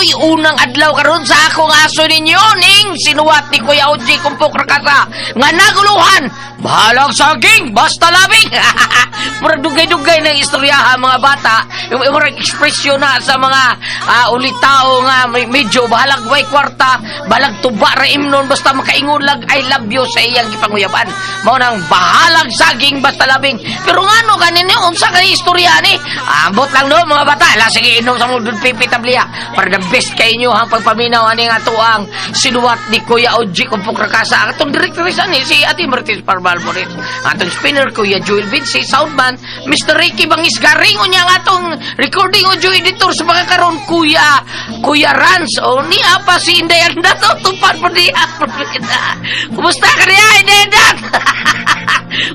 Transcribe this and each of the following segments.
Uy, unang adlaw karon sa akong aso ninyo, ning sinuwat ni Kuya Oji kumpok rakasa. Nga naguluhan, bahalang saging, basta labing. Murag dugay-dugay ng istoryahan mga bata. Murag ekspresyon na sa mga ulitao nga medyo bahalag way kwarta, bahalag tuba ra imnon, basta makaingon lag I love you sa iyang gipanguyaban. Mao nang bahalag saging, basta labing. Pero ngano kanin ni unsa kay istorya ni? Ambot lang no mga bata. La sige inom sa mudod pipi tablia para the best kay inyo ang pagpaminaw ani nga tuang sinuwat ni Kuya Oji kumpok rakasa. Atong directress ani si Ate Martis Parbalboris. Atong spinner Kuya Joel Vinci, soundman Mr. Ricky Bangis Garing, unya nga atong recording audio editor sa pagkakaroon Kuya Rans. O niya pa si Inday Anda to tupad po niya. Kumusta ka niya Inday Anda?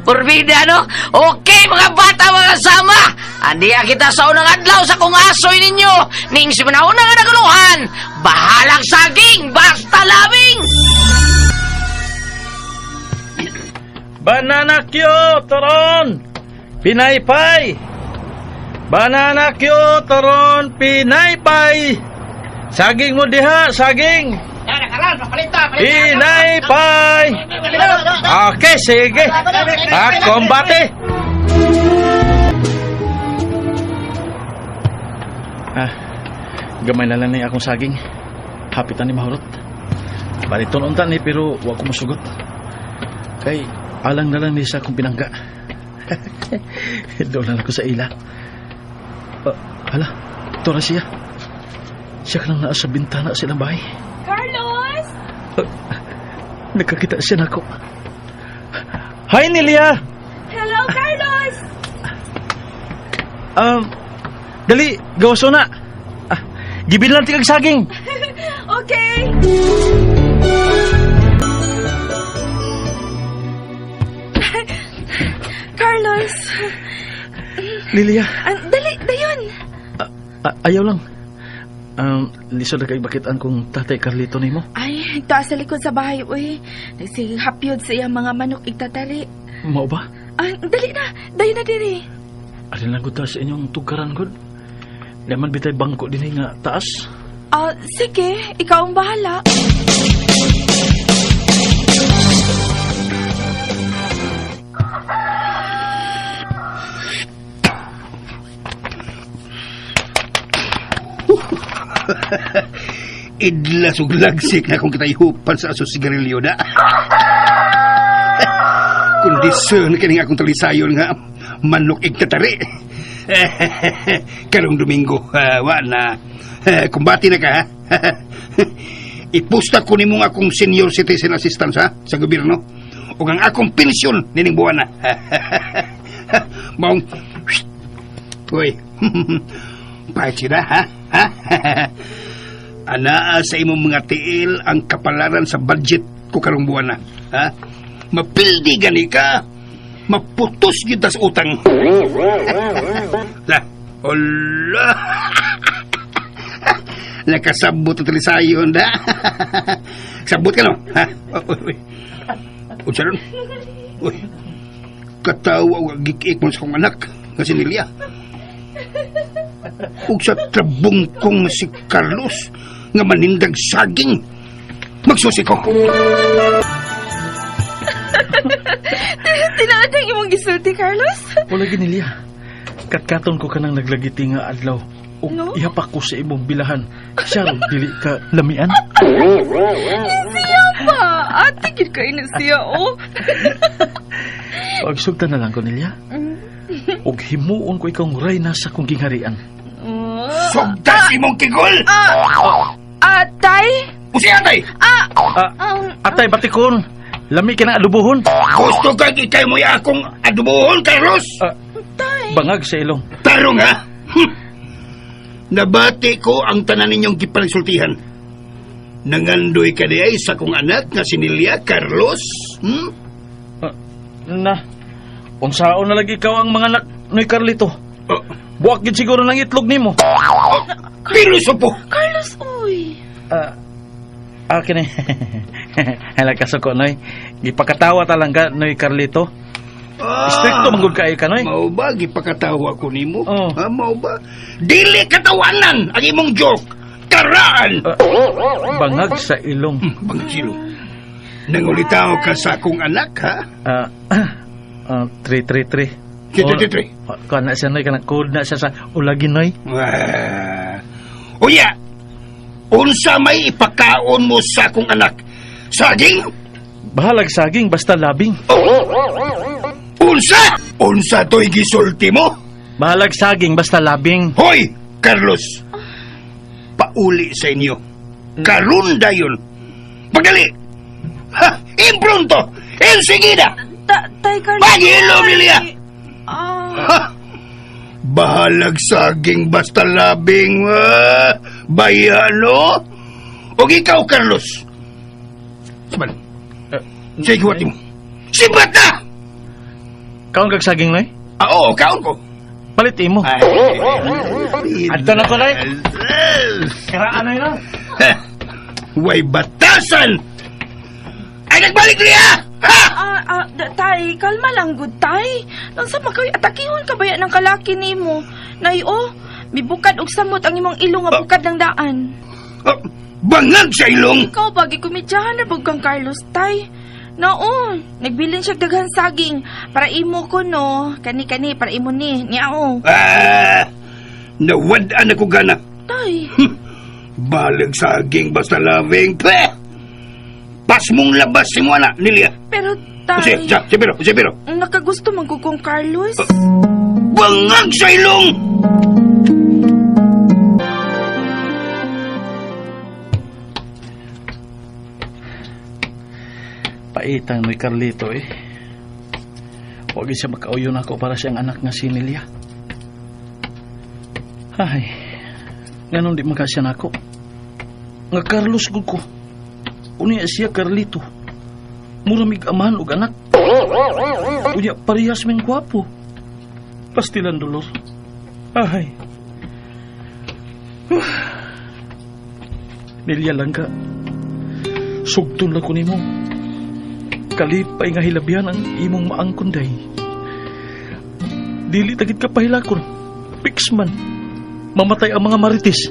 Purbida no? Okay mga bata mga sama, andiya kita sa unang adlaw sa kung asoy ninyo ning simanahon nga naguluhan, bahalang saging basta labing. Banana Q, toron! Pinaypay! Banana Q, toron, pinaypay! Saging mo diha, saging! Pinaypay! Okay, sige! Kombate! Gamay na lang na akong saging. Hapitan ni Mahurot. Baliton unta ni pero wag ko masugot. Kay alang na lang ni sa akong pinangga. Doon lang ako sa ila. Hala, ito na siya. Siya ka lang naa sa bintana silang bahay. Carlos! Nakakita siya na ako. Hi, Nelia! Hello, Carlos! Dali, gawaso na. Gibin lang tigag saging. Okay! Carlos! Lilia. Dali, dayon! Ayaw lang. Lisod na kay bakitan kong tatay Carlito ni mo. Ay, taas sa likod sa bahay, uy. Nagsihapyod sa iyang mga manok igtatari. Mao ba? Dali na, dayon na diri. Alin lang ko ta sa inyong tugaran, God. Naman bitay bangko din nga taas. Sige, ikaw ang bahala. Idlas ug lagsik na kung kita'y hupan sa aso sigarilyo na. Kondisyon kining akong talisayon nga manok igtatari. Karong Domingo, wa na. Kumbati na ka, ha? Ipusta ko nimo nga akong senior citizen assistance, ha? Sa gobyerno. O ang akong pensyon nining buwan na. Maong... Uy, pahit sila, ha? Anaa sa imong mga tiil ang kapalaran sa budget ko karong buwan na. Ha? Mapildi gani ka. Maputos yun tas utang. La, hola. Nakasabot ang talisayon, da. Sabot ka, no? Ha? Uy. Unsa ron? Uy. Katawa o gikik mo sa kong anak, nga si Nelia. Ug sa trabong kong si Carlos, nga manindag saging. Magsusi ko. Tinaad ang imong gisulti, Carlos? Wala Nelia. Katkaton ko kanang naglagiti nga adlaw. O No? ihapak ko sa imong bilahan. Siya dili ka lamian. Siya pa! Ate, gid ka ina siya, oh. Pagsugtan na lang ko, Nelia. Og himuon ko ikaw reyna sa kong gingharian. Sugdas imong kigol! Tay? Usi atay! Atay batikon. Lami ka ng adubuhon. Gusto ka ikay mo akong adubuhon, Carlos? Tay? Bangag sa ilong. Tarong, ha? Nabati ko ang tanan ninyong gipanagsultihan. Nangandoy ka di ay sa kong anak nga si Nelia, Carlos? Unsaon na lagi ikaw ang mga anak ni Carlito. Buwak gid siguro ng itlog nimo. Pero po. Carlos, uy. Akin eh. Hala kasuko, noy. Gipakatawa talaga, noy Carlito. Stricto manggod ka ka, noy. Mao ba, gipakatawa ko nimo? Oh. Mao ba? Dili katawanan ang imong joke. karaan. Bangag sa ilong. Pangkilo. Nangulitaw ka sa akong anak, ha? 333. Titititri. Kana siya noy, kana code na siya sa ulagin noy. Uya, unsa may ipakaon mo sa akong anak? Saging? Bahalag saging basta labing. Unsa? Unsa to'y gisulti mo? Bahalag saging basta labing. Hoy, Carlos! Pauli sa inyo. Karon dayon. Pagdali! Ha! Impronto! Enseguida! Tay Carlos. Pag-ilom, Lilia! Ah, Ha! Bahalag saging basta labing, bayano? O ikaw, Carlos? Saban, sige, huwati mo. Sibat na! Kaon kag saging noy? Oo, kaon ko. Palit imo. Adto na ko noy. Kaya ano yun? Way batasan! Ay, nagbalik niya! Ha! tay, kalma lang gud tay. Nang sa makay atakihon ka baya ng kalaki nimo. Nay mibukad og samot ang imong ilong nga bukad ng daan. Bangag sa ilong! Ikaw bagi kumidyahan na bug kang Carlos tay. Naon, nagbilin siya daghan saging para imo ko no. Kani para imo ni niao. Nawad-an ako gana. Tay, Balag saging basta labing. Pas mong labas si mo anak, Lilia. pero Sige, tay, sige, pero. nakagusto man ko kong Carlos. Bangag sa ilong! Paitang noy Carlito eh. Huwag siya makauyon ako para siyang anak nga si Nelia. Ay, ganun di magkasya na ako. Nga Carlos gud ko. Unya siya Carlito. Muramig amahan og anak. Unya parehas men gwapo. Pastilan dolor. Ay. Nelia lang ka. Sugtun lang ko nimo. Kalipay nga hilabihan ang imong maangkunday. Dili tagit ka pahilakon. Fix man. Mamatay ang mga marites.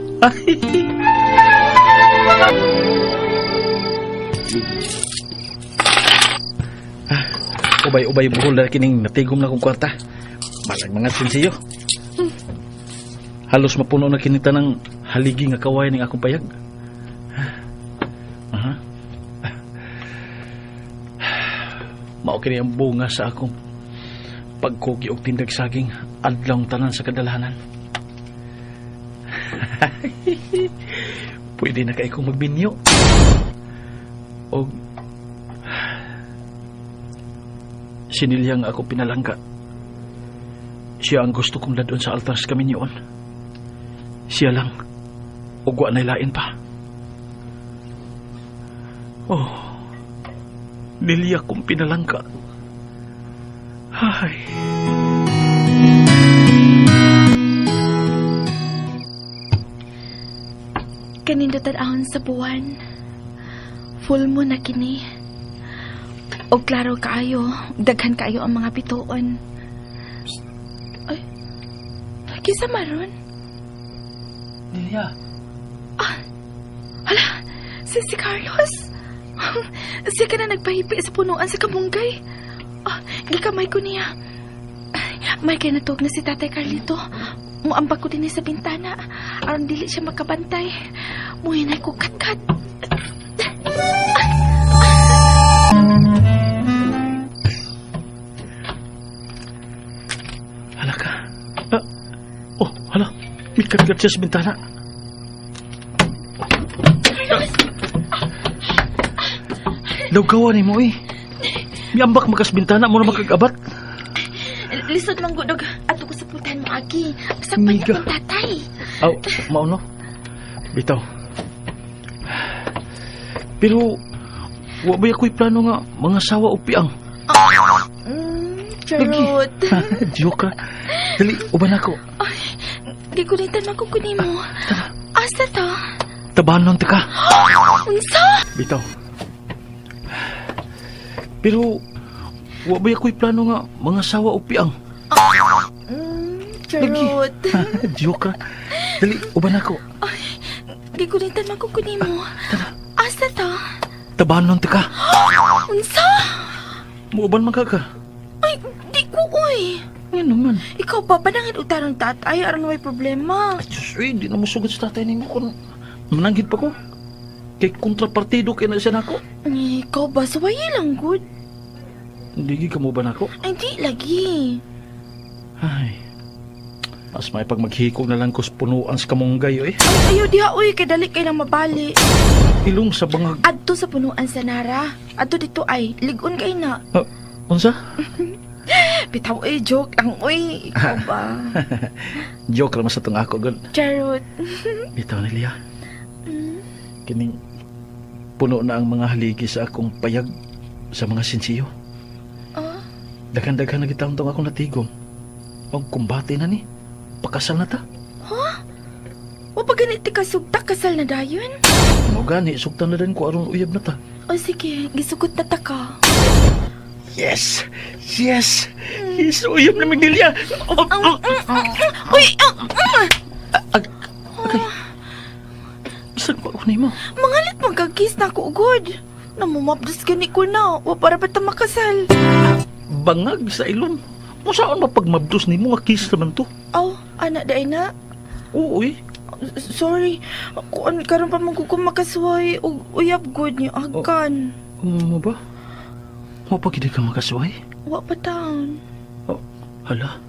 Ubay-ubay buhol na kining natigom na kong kwarta. Malag mga sinsiyo. Halos mapuno na kinita ng haligi nga kaway ning akong payag. Mao kini ang bunga sa akong pagkugi og tindag saging adlawng tanan sa kadalahanan. Pwede na kay kong magbinyo. Og sinilyang ako pinalangga. Siya ang gusto kong ladon sa altar sa kaminyoon. Siya lang. Og wa nay lain pa. Oh. Niliya kong pinalangka. Ay. Kanindo tan-ahon sa buwan. Full moon na kini. O klaro kaayo, daghan kaayo ang mga bituon. Ay, kisa maron? Niliya. Hala, si Carlos. Siya ka na nagpahipi sa punuan sa kamunggay. Gikamay ko niya. May kinatog na si Tatay Carlito. Muambag ko din sa bintana. Aron dili siya makabantay. Muhinay ko kat-kat. Hala ka. Hala. May kat-kat siya sa bintana. Lawgawa ni mo eh. Miambak makas bintana mo na magkagabat. Lisod lang gudog. Ato ko sa pultan mo, Agi. Sakpan niya Miga. kong tatay. Mauno. Bitaw. Pero, wa ba ako'y plano nga mga sawa o piang? Charot. Joke ka. Dali, uban ako. Gigunitan ako kunin mo. Asa to? Tabanon ta ka. Unsa? Bitaw. Pero, wa ba ako'y plano nga mga sawa o piang? Charot. Joke ka. Dali, uban ako. gigunitan magkukunin mo. Asa ta? Tabanon ti ka. Unsa? Muuban magaka. Ay, di ko, uy. Yan naman. Ikaw pa, panangin utarong tatay, aron may problema. Ay, Diyos, di na masugod sa tatay ni mo kung mananggit pa ko. Kay kontrapartido kay na siya nako. Ay, ikaw ba, suwayi lang, good. Hindi ka mo ba nako? Ay, di lagi. Ay. Mas may pag maghikog na lang ko sa punuan sa kamunggay eh. Ay, ayaw diha, uy, kadali kay lang mabali. Ilong sa bangag. Adto sa punuan sa Nara. Adto dito ay, ligon kay na. Unsa? Bitaw, joke lang, uy. Ikaw ba? Joke naman sa itong ako, God. Charot. Bitaw ni Lia. Mm. Kining puno na ang mga haligi sa akong payag sa mga sinsiyo. Ah, Daghan-daghan na gitang tong akong natigom. Ang kumbate na ni. Pakasal na ta. o pag ganiti ka sugta, kasal na dayon? Mo gani, sugtan na din ko aron uyab na ta. O sige, gisugot na ta ka. Yes! Yes! Yes, uyab na Migdelia! Uy, Okay. Isang pa unay mo. mangalit magkagis na ako, ugod. Namumabdos gani ko na, o para ba ta makasal? Bangag sa ilong. Mo saan mapagmabdos ni mo nga kiss naman to? Aw, anak day na. Oo eh. Sorry, kuan karon pa magkukum makasway ug uyab good niyo agkan. Mo ba? Mo pa gid ka makasuway? Wa pa taon. Oh, hala.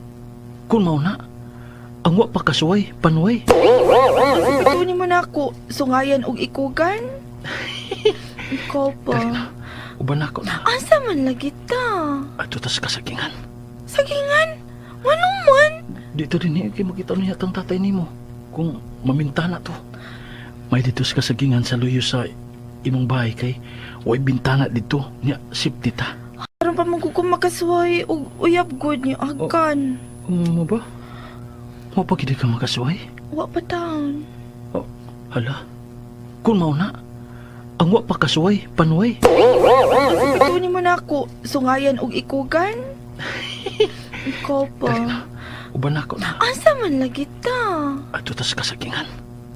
Kung mao na, ang wa pa kasuway, panuway. Tunin mo na ako, sungayan og ikugan. Ikaw pa. Uban ako na. Asa man lagi ta? Ato tas kasagingan. Sagingan? Wanong man? Dito din kay makita niya tang tatay nimo. Kung maminta na to. May dito sa kasagingan sa luyo sa imong bahay kay way bintana dito niya safety ta. Karon pa magkukum makasway ug uyab good niyo agkan. Mo ba? Mo pa gid ka makasuway? Wa pa taon. Oh, hala. Kung mao na, ang wa pa kasuway, panuway. Tunin mo na ako, sungayan og ikugan. Ikaw pa. Uban ako na. Asa man lagi ta? Ato tas kasagingan.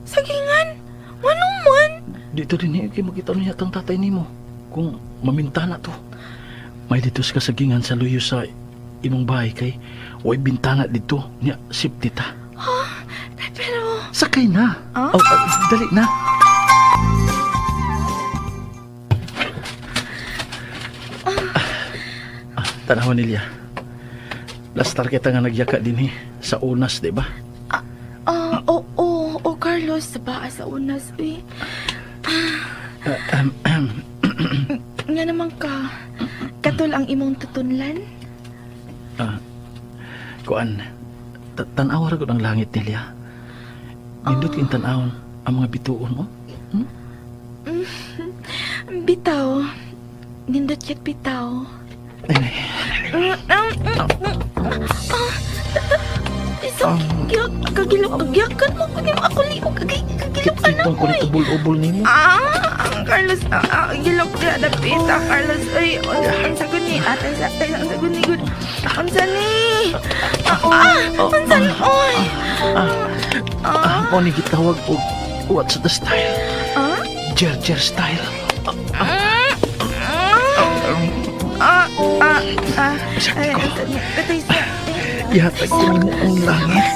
Sagingan? Wanong man? Dito din kay makita niya tang tatay nimo. Kung maminta na to. May dito sa kasagingan sa luyo sa imong bahay kay way bintana dito niya safety ta. Pero, Sakay na. Ah? Oh, dali na. Tanaw nila. Lastar kita nga nagyaka din sa unas, di ba? oo, Carlos, sa baa sa unas, uy. Nga naman ka, katol ang imong tutunlan? Kuan, tanawar ko ng langit nila. Nindot king tanawon ang mga bituon mo. Bitaw, nindot yak bitaw. Kagilok-agyakan mo kunin mo ako liog. Kagilok ka na Itong ko kulit ubol-ubol ni mo. Carlos, gilok na dapita, Carlos. Ay, ang sagun ni ate, ang sagun ni good. Ang sani. Ang sani, oy. Mo ni gitawag og what's the style? Jer style. Ay, ang sani. Katay sa... Ihatag ko mo ang langit.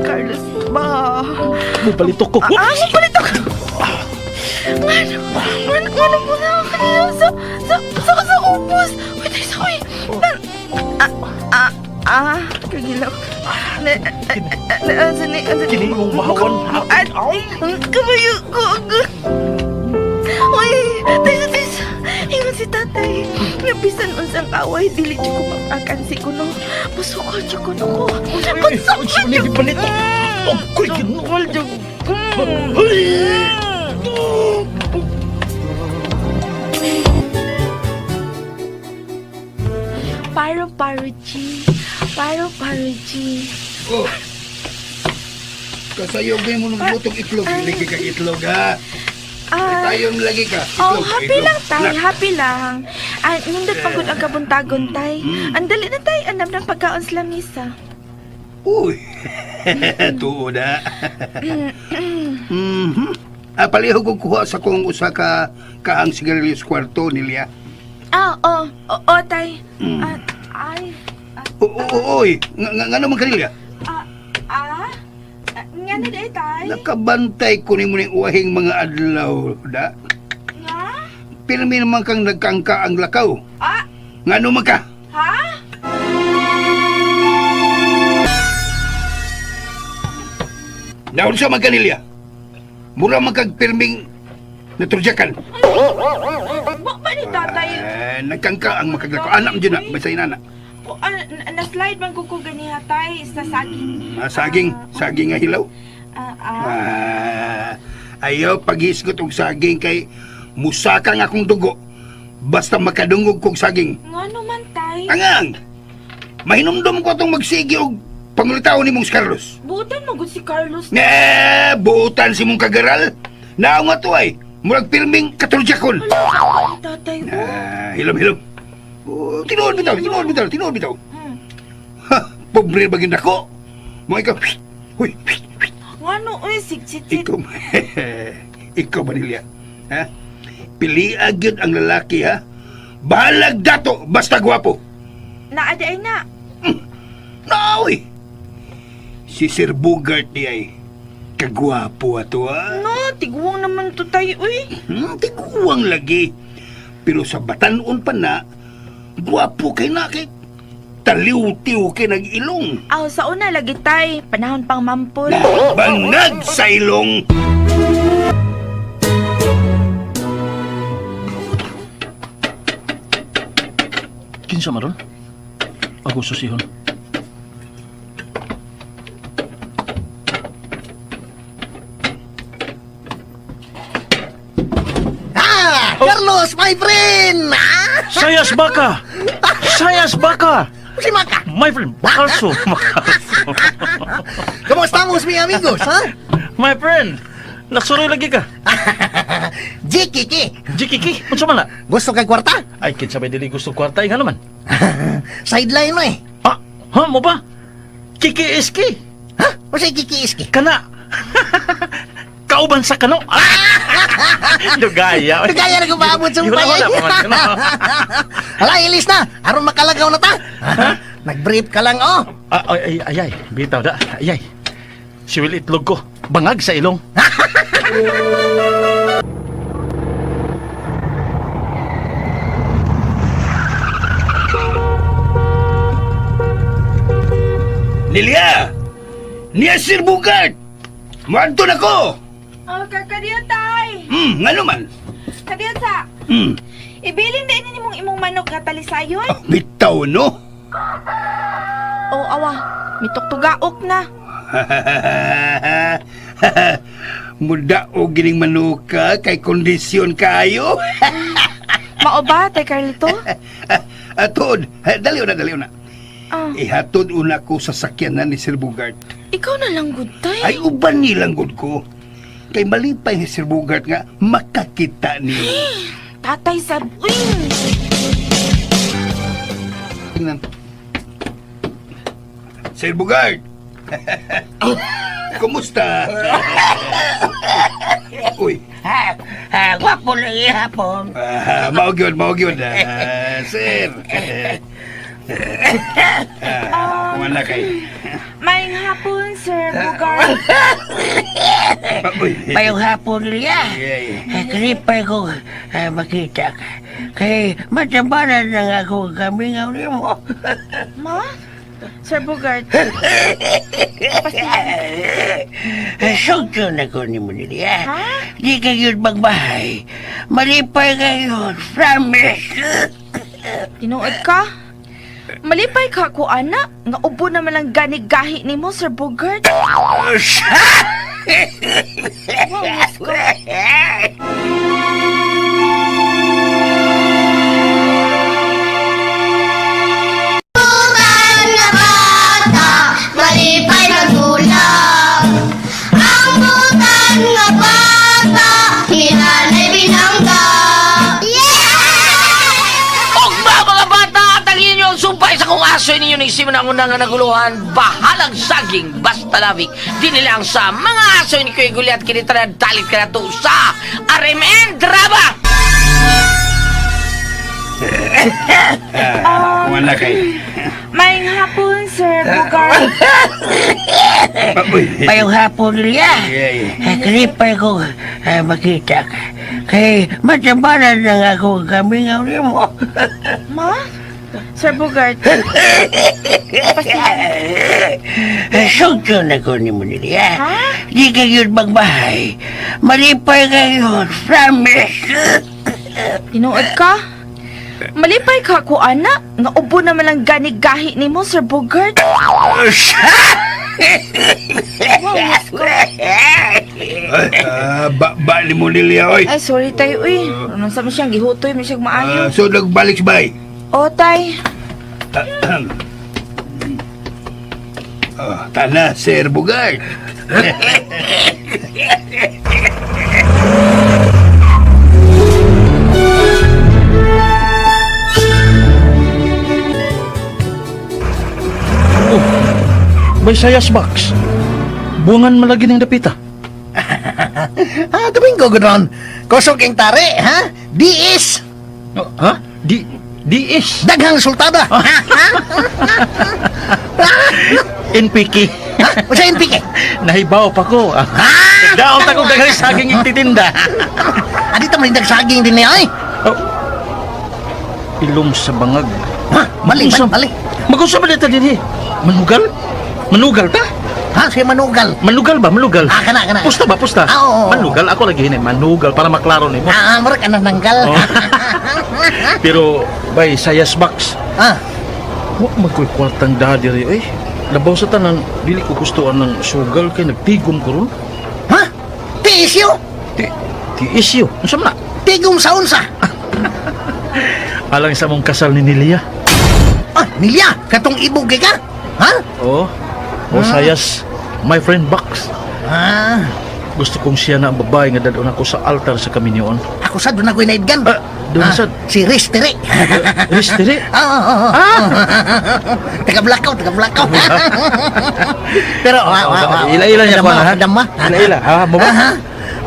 Carlos ba? Mupalitok ko. Mupalitok ko! Ano po na kanina sa upos? Wait, sorry. Kagilak. Kini mong mahawon. Kamayo ko. Uy, tisa. Ingon si tatay. Nabisan unsang kaway, dili dyan ko mapakan si kuno. Pusukol dyan ko ko. Pusukol dyan ko. Ako'y ginuwal dyan. Paro-paro, G. Kasayog mo ng lutong itlog. Ligi kang itlog, ha? Tayong lagi ka. Oh, Itlog, happy itlog. lang, tay. Na. Happy lang. Nindot pagod ang kabuntagon, tay. Ang dali na, tay. Anam ng pagkaon sa lamisa. Uy. Tuo na. Paliho ko kuha sa kong usa ka kaang sigarilyos kwarto nilya. Oo, tay. Ay. Uy, nga naman kanilya. Nga na day, tay. Nakabantay ko ni mo ng uwahing mga adlaw, da? Nga? Pirmi naman kang nagkangka ang lakaw. Nga naman ka? Ha? Naon sa mga kanilya? Mura magkagpirming naturjakan. Ba ni tatay? Nagkangka ang makaglakaw. Anak mo dyan na, basta inana. Na-slide man ko ganiha, tay. Sa saging. Saging nga hilaw. Ayaw paghisgot og saging kay musaka nga akong dugo. Basta makadungog kong saging. Nga naman, tay. Angang! Mahinumdum ko itong magsigi og pangulitaw ni mong Carlos. Butan mo gud si Carlos. Buutan si mong kagaral. Naaw nga to ay. Murag pirming katuljakon. Ay, tatay. Hilom. Tinuod bitaw. Ha, pobre bagin ako. Mga ikaw. Huy. Ngano, sigsit. Ikaw Manilya. Ha? Pili agad ang lalaki ha. Bahalag dato basta gwapo. Naaday na. Naoy. Si Sir Bogart ni ay kagwapo ato ha. No, tiguang naman to tayo, Tiguang lagi. Pero sa batanon pa na, gwapo kay na kay taliw-tiw kay nag-ilong. Sa una lagi tay, panahon pang mampol. Bangag sa ilong. Kinsa maron? Ako susihon. Carlos, my friend! Sayas baka! Si Maka! My friend, bakalso. Kamusta mo, mi amigos, ha? My friend, nagsuroy lagi ka. Jikiki! Jikiki, unsa man na? Gusto kay kwarta? Ay, kinsa may dili gusto kwarta, nga naman. Sideline mo eh. Mo ba? Kiki iski? Ha? O si Kiki Iski? Kana. Kauban sa kano. Dugaya. Nagaya na kumabot sa Wala upay. pa man kano. Hala, ilis na. Aron makalagaw na ta. Nag-brief ka lang, oh. Ay, bitaw da. Ay. Siwil itlog ko. Bangag sa ilong. Nilya! Niya Sir Bogart! Muadto na ko! Kakadiya tay. Nga naman. Kadiya sa. Ibilin din ni mong imong manok nga talisayon. Bitaw no? Awa. Mitugtugaok na. Muda o gining manuka kay kondisyon kayo. Mao ba, tay Carlito? Atod, dali na. Ihatod una ko sa sakyanan ni Sir Bogart. Ikaw na lang gud tay. Ay uban nilang good ko. Kay malipay ni Sir Bogart nga makakita ni. Tatay sab. Uy! Tingnan. Sir Bogart. Kumusta? Uy. Gwapo na ihapon. Mao gyud. Sir. Wala kay. Maayong hapon, Sir Bogart. Uy. Mayong hapon niya. Kalipay ko makita ka. Kay matabanan na nga ako kami nga mo. Ma? Sir Bogart. Sugto na ko ni mo niya. Ha? Di ka yun magbahay. Malipay kayo. Promise. Tinuod ka? Malipay ka ko, anak. Nga ubo naman ang ganig-gahi ni mo, Sir Bogart. Wow, mas ko. Malipay na gulang ang butan nga bata, hinala sa kong aso ninyo ni Simon ang unang naguluhan, bahalang saging, basta labing. Di nila ang sa mga aso ni Kuya Guliat kinitara dalit ka na to sa Arimen Drama! Kumana kay. May hapon, Sir Bogart. Payong hapon niya. Kalipay ko makita ka. Kay matyabanan lang ako kami nga mo. Ma? Sir Bogart. Sugto na ko ni mo niya. Ha? Di kayo magbahay. Malipay kayo. Promise. Tinuod ka? Malipay ka ko, anak. Nga ubo naman lang ganig-gahi ni mo, Sir Bogart. Bali mo nilya, oy. Ay, sorry tayo, uy. Anong sa siyang gihutoy, may siyang maayo. So, nagbalik bay. O, tay. Tana, Sir Bugay. May sayas box. Buangan malagi ng dapita. Domingo, gudron. Kusog king tari, ha? Diis. Ha? Di-is. Daghang sultada. NPK. Ha? Masa NPK? Nahibaw pa ko. Daot ako daghang saging ititinda. Adi ta malindag saging din niya, ay. Ilong sa bangag. Ha? Mali, Mag-usap. mali. Mag-usap ba dito din eh? Manugal? Manugal ta? Ha? Siya manugal. Manugal ba? Manugal? Kana. Pusta ba? Pusta? Oo. Manugal? Ako lagi yun eh. Manugal para maklaro ni mo. Marak ka na nanggal. Oh. Pero, bay, sayas box. Ah, Huwag magkwartang dadiri eh. Labaw sa tanan, dili ko gustuan ng sugal kay nagtigom ko ron. ha? Tiis yun. Ti issue. Ano sa na? Tigom sa unsa. Alang sa mong kasal ni Nilia. Ah, Milya, katong ibugay ka? Ha? Oh. O sayas, my friend Box. Ah, Gusto kong siya na ang babae nga dadon ako sa altar sa kaminyoon. ako sa doon ako inaidgan. Doon sad. Si Risteri. Risteri? Taga-blackout. Pero, Ila-ila niya ko na, ha? Dama. Ila-ila, ha? Mo ba? Ha?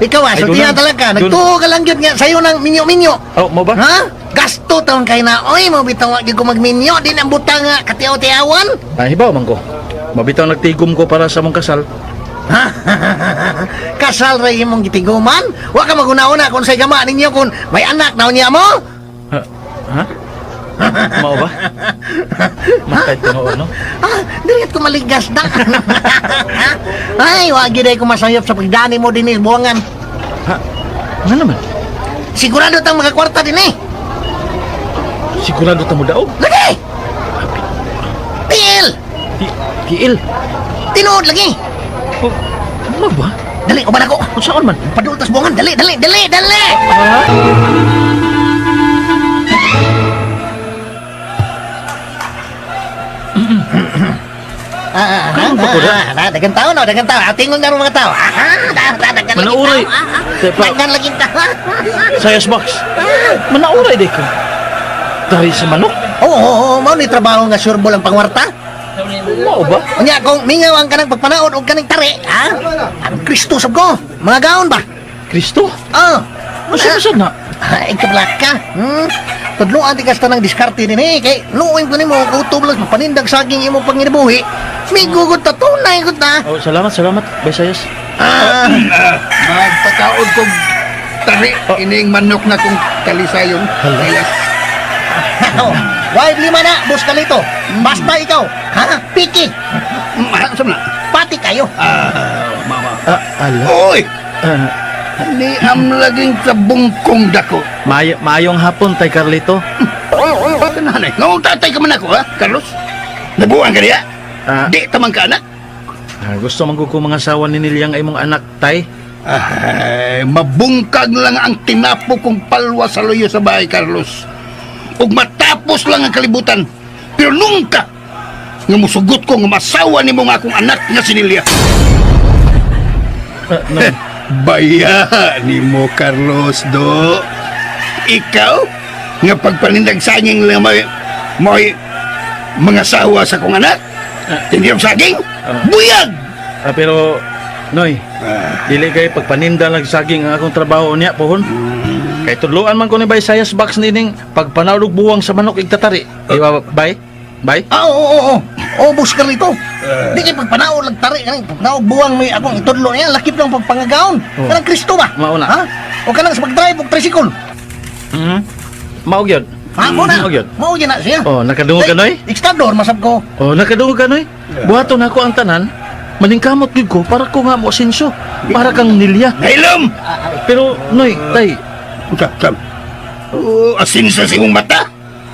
Ikaw, Ay, sulti na doon. talaga. Doon. Nagtuo ka lang yun nga sa'yo ng minyo-minyo. Oh, mo ba? Ha? Gasto taon kayo na, oy, mabitaw nga ko magminyo, di na butang nga katiyaw-tiyawan. Ay, hibaw man ko. Mabitaw nagtigom ko para sa mong kasal. Ha? Kasal rin mong gitiguman? Wa ka maguna-una kung sa gama ninyo kung may anak na niya mo? Ha? Mao ba? Makait ko no? Ah, diriat ko maligas na. Ay, wagi day ko masayop sa pagdani mo din buwangan. Ha? Ano naman? Sigurado tang mga kwarta din eh. Sigurado tamo daog? Lagi! Tiil! Tiil? Tinuod lagi! Oh, ano ba? Dali, uban ako. Kung saan man? Padultas buwangan. Dali! Karon pa ko na? Dagan tao no, dagan tao. Tingol na rin mga tao. Dagan Manauray. Tepa. Dagan lagi tao. Sayas box. Manauray di ka. Dari sa manok? Oo, mau ni trabaho nga surbol ang pangwarta. Mao ba? Unya kung mingaw ang kanang pagpanaod og kaning tari, ha? Ang Kristo sab ko. Mga gaon ba? Kristo? Oh. Masad na. Ay, kablak ka. Tudloan ti kasta ng diskarte din eh. Kay nuwing ko nimo kutob lang panindag saging imo panginabuhi. May gugot ta tunay gud na. Oh, salamat. Bay sayas. Magpataod kong tari. Ining manok na kong kalisayon. Kaya, Wide lima na, bus kalito. Basta ikaw, ha? Piki. saan na? Pati kayo. Mama. Ala. Oy! Ni am laging sa bungkong dako. Mayong hapon tay Carlito. Kananay, ngawang tatay ka man ako, ha, Carlos? Nabuang ka niya? Di tamang ka anak? Gusto man ko mga asawa ni Nilyang ay mong anak tay. Ay, mabungkag lang ang tinapo kong palwa sa loyo sa bahay, Carlos. Ug matapos lang ang kalibutan. Pero nungka nga musugot ko nga masawa ni mong akong anak nga si Nilia. No. Baya ni mo, Carlos, do. Ikaw, nga pagpanindag sanging lang may mga sawa sa kong anak. Hindi ang saging. Buyag! Pero, Noy, dili kay pagpaninda lang saging ang akong trabaho niya, pohon. Kay tudluan man ko ni Bay Sayas Box nining pagpanawlog buwang sa manok igtatari. Di ba, Bay? Bay? Oo. Oo, boss Carlito. Di kay pagpanao lagtari kanang pagpanao buwang may akong itudlo niya lakip lang pagpangagaon. Kanang Kristo ba? Mauna. Ha? O kanang sa pagdrive og tricycle. Maog yun. Ha, mo na. Maog yun. Mao gyud na siya. Oh, nakadungog ka, Noy? Ekstador masab ko. Oh, nakadungog ka, Noy? Buhaton ako ang tanan. Maningkamot gid ko para ko nga mo asenso. Para kang nilya. Nailom! Pero, Noy, tay, Sam. Asin sa imong mata.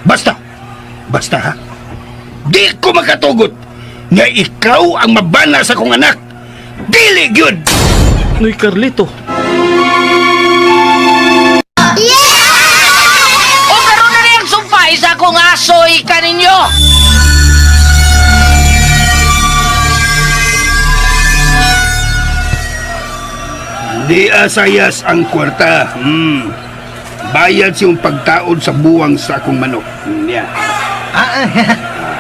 Basta ha. Di ko makatugot nga ikaw ang mabana sa kong anak. Dili gyud. Noy Carlito. O karon na niyang sumpay sa akong asoy kaninyo. Di asayas ang kwarta. Bayad siyong pagtaod sa buwang sa akong manok. Yeah.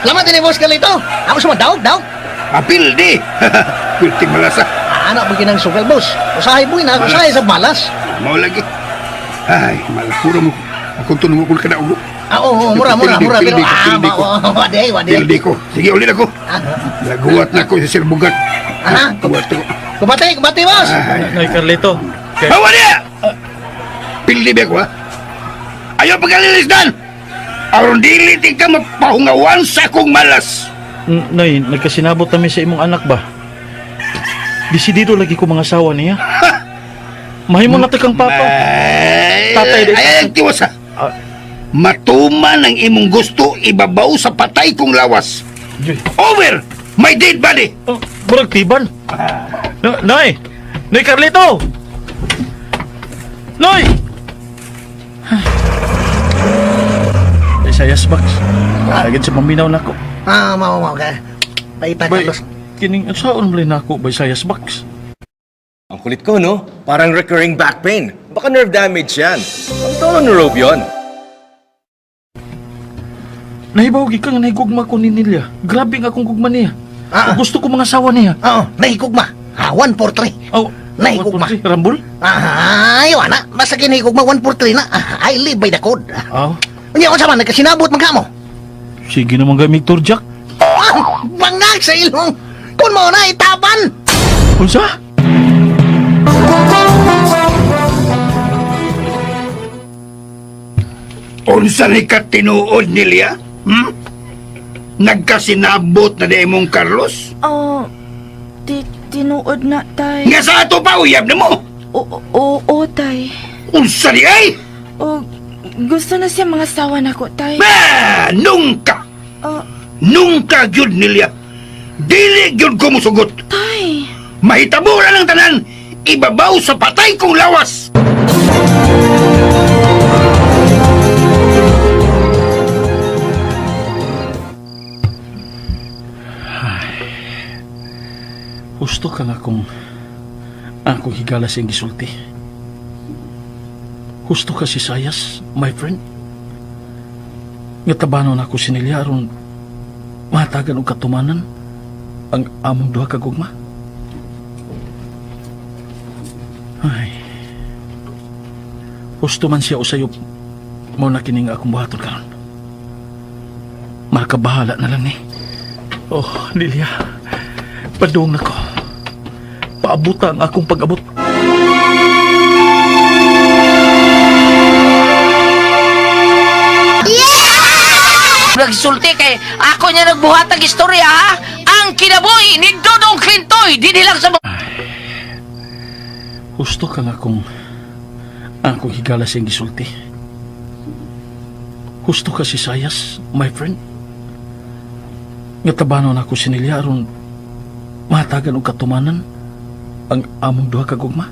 Salamat din boss Carlito. Ako sa daog. Apil di. Kulting malasa. Anak bagi ng sugal boss. Usahay boy na usahay sa malas. Mau lagi. Ay, malapura mo. Ako tunong ko ka na ulo. Oo, mura pero Pildi ko. wadi. Pildi ko. Sige, ulit ako. Laguwat na ako sa sirbugat. Aha. Laguwat ako. Kubati boss. Noy Carlito. Kay, Hawa niya! Pildi ba ko, ha? Ayaw pagkalilisdan! Aron dili di ka mapahungawan sa akong malas. Noy, nagkasinabot kami sa imong anak ba? Desidido lagi ko mga asawa niya. Mahimo na kang papa. Tatay, Ay, tiwas ha. Matuman ang imong gusto ibabaw sa patay kong lawas. Over my dead body. Oh, burag tiban. Noy! Noy Carlito! Noy! Sayas Box. Agad sa paminaw na ko. Mau ka. Paita Bay, Carlos. kining saan mo na ako by Sayas Box? Ang kulit ko, no? Parang recurring back pain. Baka nerve damage yan. Ang tono ni Rob yun. Nahibawag ka nga nahigugma ko ni Nilya. Grabe nga akong gugma niya. Gusto ko mga asawa niya. Oo, nahigugma. 143. Oh, Nahigugma. Rambol? Ayaw na. Basta kinahigugma 143 na. I live by the code. Oh, Hindi ako sama, nagkasinabot man ka mo. sige naman gamig turjak. Bangag sa ilong. Kung mo na itapan. Unsa? Unsa ni ka tinuod nilya? Nagkasinabot na di mong Carlos? Oh, tinuod na, tay. Nga sa ato pa uyab na mo? Oo, tay. Unsa ni ay? O, gusto na siya mga sawa na ko, tay. Nungka! Oh, Nungka gyud nilya. Dili gyud ko musugot. tay. Mahitabo na ng tanan. Ibabaw sa patay kong lawas. Gusto ka nga kung ako higala siyang gisulti. Gusto ka si Sayas, my friend? Ngatabanon ako sinilya aron matagan og katumanan ang among duha ka gugma. Ay. Gusto man siya usayop mo na kining akong buhaton karon. Makabahala na lang ni. Oh, Lilia. Padung na ko. Paabuta ang akong pag-abot. Nagsulti kay ako niya nagbuhat ang istorya ha. Ang kinabuhi ni Dodong Clintoy di nilang sa Gusto ka nga kung ako higala siyang gisulti. Gusto ka si Sayas, my friend? Ngatabanon ako sinilya aron matagan og katumanan ang among duha ka gugma.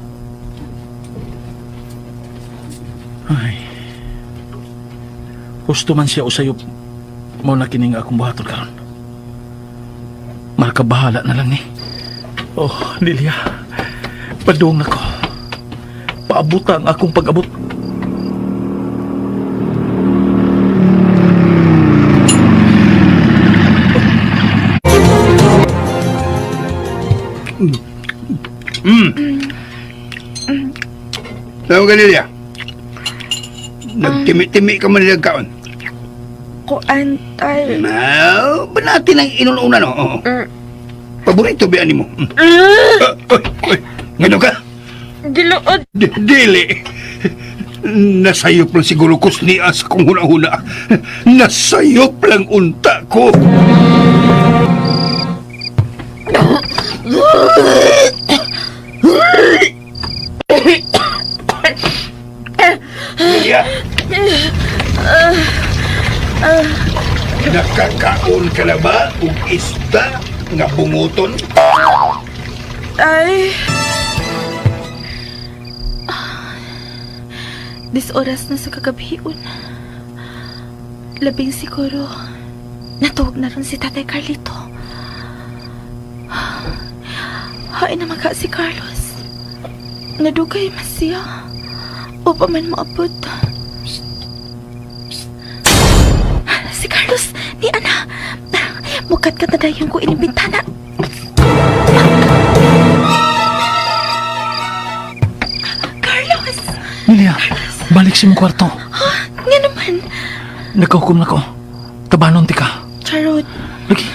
Ay. Gusto man siya usayop mo na kining akong buhaton karon. Makabahala na lang ni. Oh, Lilia. Padung na ko. Paabuta ang akong pag-abot. Tawag ka nila. Nagtimi-timi ka man nila kaon. Kuan, tay. Banati ng inuna, no? Oo. Paborito ba ani mo? Oy, ngano ka? Giluod. Dili. Nasayop lang siguro kusnia sa kong huna-huna. Nasayop lang unta ko. Lilia. Nakakaon ka na ba og isda nga bunguton? Tay. Dis oras na sa kagabion. Labing siguro, natuog na ron si Tatay Carlito. Hain naman ka si Carlos. Nadugay mas siya. O pa man maabot. Si Carlos, ni Ana. Mukat ka tadayon ko ining bintana. Carlos! Nilia, balik sa mong kwarto. Nga naman. Nagkahukom na ko. Tabanon ti ka. Charot. Lagi,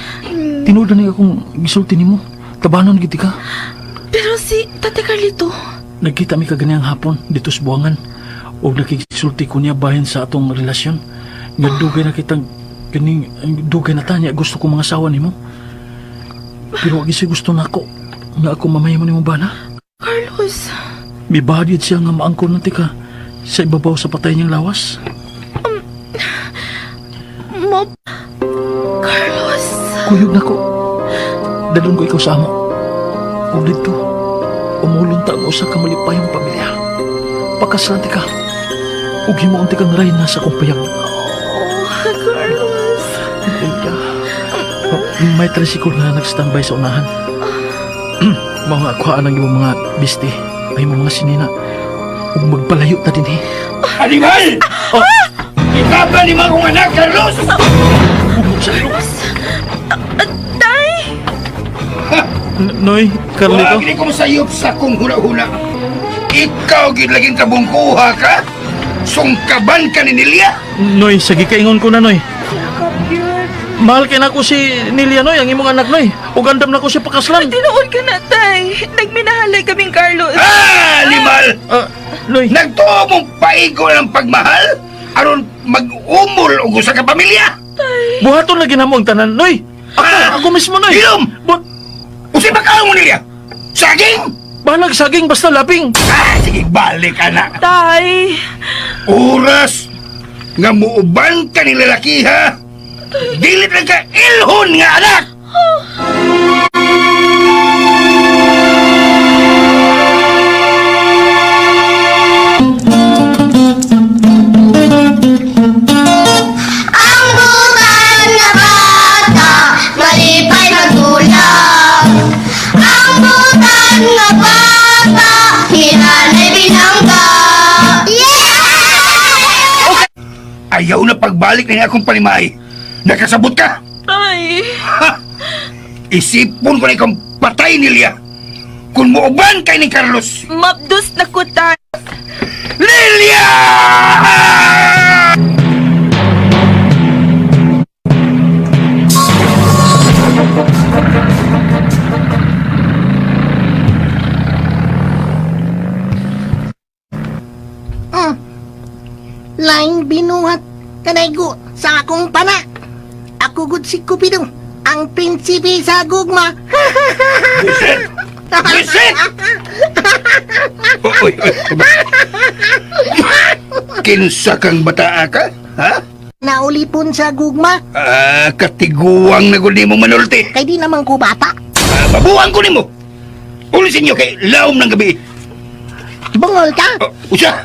tinuod na akong gisulti nimo. Tabanon giti ka. Pero si Tate Carlito, Nagkita mi kaganiyang hapon dito sa buwangan. O nakikisulti ko niya bahin sa atong relasyon. Nga dugay na kitang dugay na tanya gusto ko mga asawa nimo. Pero wag siya gusto nako nga ako mamayaman nimo bana. Carlos, May bahadid siya nga maangkon na tika sa ibabaw sa patay niyang lawas. mo... Carlos, Kuyog na ko. Dalon ko ikaw sa amo. O dito, umulunta mo sa kamalipayang pamilya. Pakaslan ka. Ug himuon ti kang reyna sa kumpayag. Carlos. May tricycle na nag-standby sa unahan. Mga akuhaan ang iyong mga bisti ay mga sinina. Ug magpalayo na din eh. Animal! Ikaba ni mga kong anak, Carlos! Tay! Noy, Carlito. Wag ni kong sayop sa kong hula-hula. Ikaw gidlaging kabungkuha ka? Sungkaban ka ni Nilia? Noy, sige kaingon ko na, Noy. Mahal kay na ko si Nilia, Noy, ang imong anak, Noy. Ug andam na ko si pakaslan. Tinuod ka na, Tay. Nagminahalay kaming Carlos. Animal! Noy, Nagtuo mong paigo ng pagmahal? Aron mag-umol o sa kapamilya? buhaton lagi na mo ang tanan, Noy. Ako mismo, Noy. Ilom! But, Usi ba ka mo Nilia? Saging! balag saging basta labing. Sige, balik ka na. Tay! Oras nga muuban ka ni lalaki, ha? Dilit lang ka ilhon nga anak! Ang butan nga bata, malipay magulang. Ang butan nga bata, hinanay binangga. Ayaw na pagbalik na akong palimay. Nakasabot ka? Tay! Ha! Isipon ko na ikong patay ni Lilia. Kung muuban kay ni Carlos. Mabdos na ko, Tay! Lilia! Laing binuhat kanaygo sa akong pana. Ako gud si Cupido, ang prinsipe sa gugma. Buset! Buset! Oy, oy, kinsa kang bataa ka? Ha? Naulipon sa gugma, Katiguang na gud nimo manulti. kay di naman ko bata. Mabuang ko nimo. Ulisin niyo kay laom ng gabi. Bungol ka, Usa,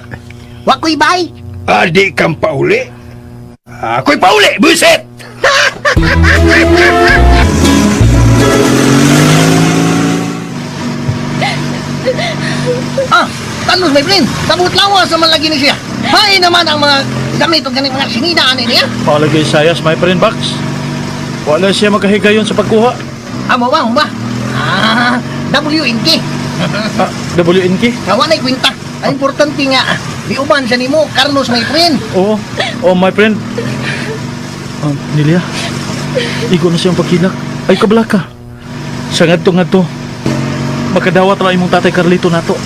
wa ko'y bay. adi kang pauli. Ako'y pauli, buset! Tanos may plin, tabut lawas naman lagi ni siya. Hay naman ang mga gamit o ganit mga sinidaan niya. Palagay sayas, my friend Box. Wala siya makahigayon sa pagkuha. Amo ba? WNK. WNK? Kawa na'y kwinta. Ang importante nga, di uban siya nimo, Carlos, my friend. Oo. Oh, my friend. Nilia, igo na siyang pagkilak. Ay, kabala ka. Sa ngadto-ngadto, makadawat lang imong tatay Carlito nato.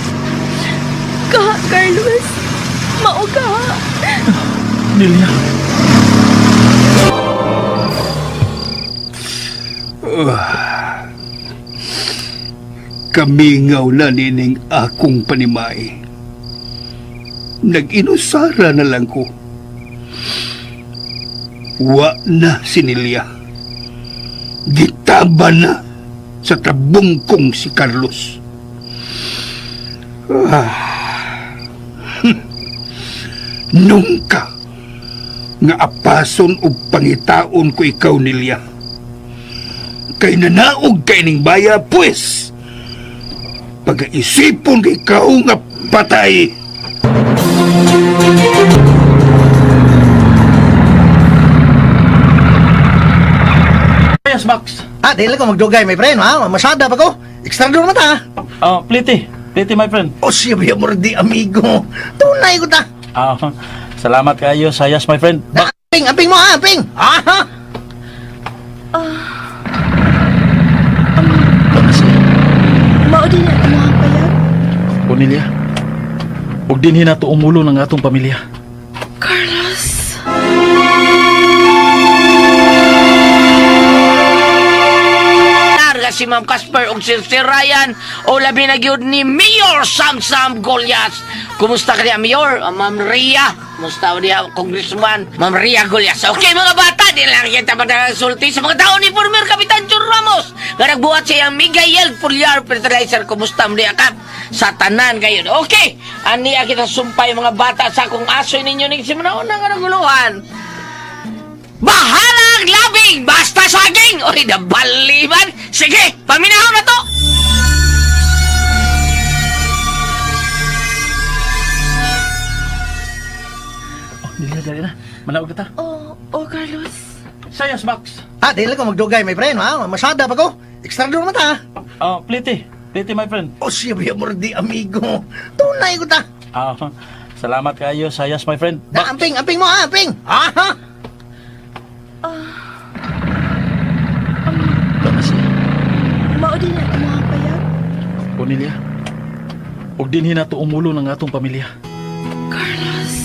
Carlos, mao ka. Nilia. Kamingaw na nining akong panimay. Nag-inusara na lang ko. Wa na si Nelia. Gitaba na sa tabong kong si Carlos. Nungka nga apason o pangitaon ko ikaw, Nelia. Kay nanaog kay ning baya, pues pag-iisipon kay ikaw nga patay. Yes, Max. Dili ko magdugay, my friend, ha? Masada pa ko. Extra doon mata. Pliti. Pliti, my friend. O siya ba mordi, amigo? Tunay ko ta. Salamat kayo, sayas, my friend. Aping mo, ha? Aping! Mao din na imuhang payag. Onilia, huwag din hinato umulo ng atong pamilya. Carlos. Narga si Ma'am Casper ug si Ryan o labi na gyud ni Mayor Sam Golias. Kumusta ka niya, Mayor? Ma'am Ria. Kumusta niya, Congressman? Ma'am Ria Golias. Okay, mga bata, di lang kita sulti sa mga tao ni former Kapitan John Ramos. Nga nagbuhat siya Miguel Foliar Fertilizer. Kumusta mo niya, Kap? Sa tanan kayo. Okay, aniya kita sumpay mga bata sa akong asoy ninyo ning simanahon na nga naguluhan. Bahalang labing! Basta saging! Oy, nabaliman! Sige, paminahon na to! Nilia, dali na. Manaog kita. Carlos. Sayas, Max. Dili ko magdugay, my friend, ha? Masada pa ko. Extra doon mata. Pliti. Pliti, my friend. O siya ba mordi, amigo? Tunay ko ta. Salamat kayo, sayas, my friend. Aping mo, ha? Aping! Mao din na imuhang payag. Onilia, huwag din hinato umulo ng atong pamilya. Carlos.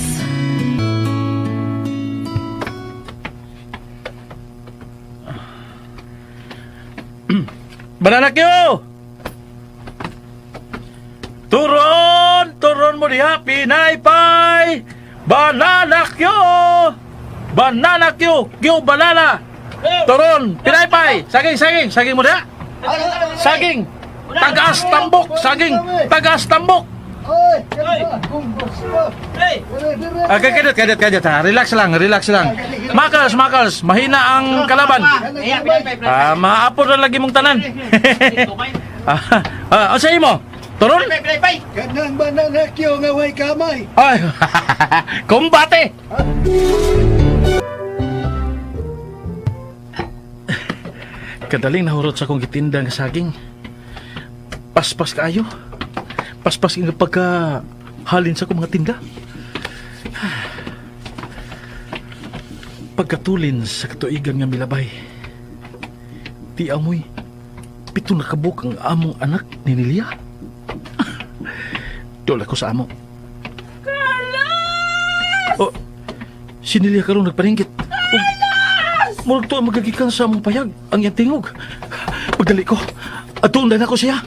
Bananakyo! Turon mo diha, pinaypay! Bananakyo! Bananakyo! Kyo banana! Turon, pinaypay! Saging mo diha! Saging! Tagas tambok! Saging! Tagas tambok! Kadet ha. Relax lang. Makals. Mahina ang kalaban. Maapor na lagi mong tanan. Sa'yo mo? Turon? Kanang bananakyo nga way kamay. Ay, kumbate! Kadaling nahurot sa kong gitindang saging. Paspas kaayo. Paspas nga pagka halin sa kong mga tinda. Pagkatulin sa katuigan nga milabay. Ti amoy, pito na kabuk ang among anak ni Nelia. Dola ko sa amo. Carlos! Si Nelia karong nagparinggit. Carlos! Murag to ang magagikan sa among payag, ang iyang tingog. Pagdali ko, atundan ako siya.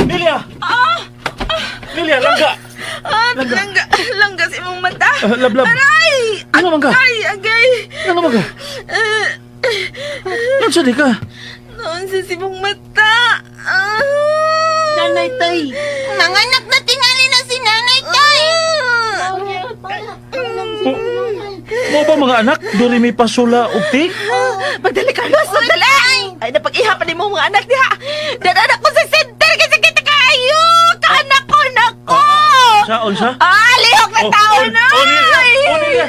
Nelia! Nelia, langga! Langga si mong mata. Lablab. Aray! Ano man ka? Agay! Ano man ka? Nagsali ka? Noon sa si mong mata. Nanay Tay. Nanganak na tingali na si Nanay Tay. Mo ba mga anak? Dorimi pasula ukti? Pagdali, Carlos! Pagdali! Ay, napag-ihapan ni mo mga anak niya. Dadanak ko sa center kasi kita kayo! Kaanak ko, nako! Saon sa? Lihok na tao na! Nelia!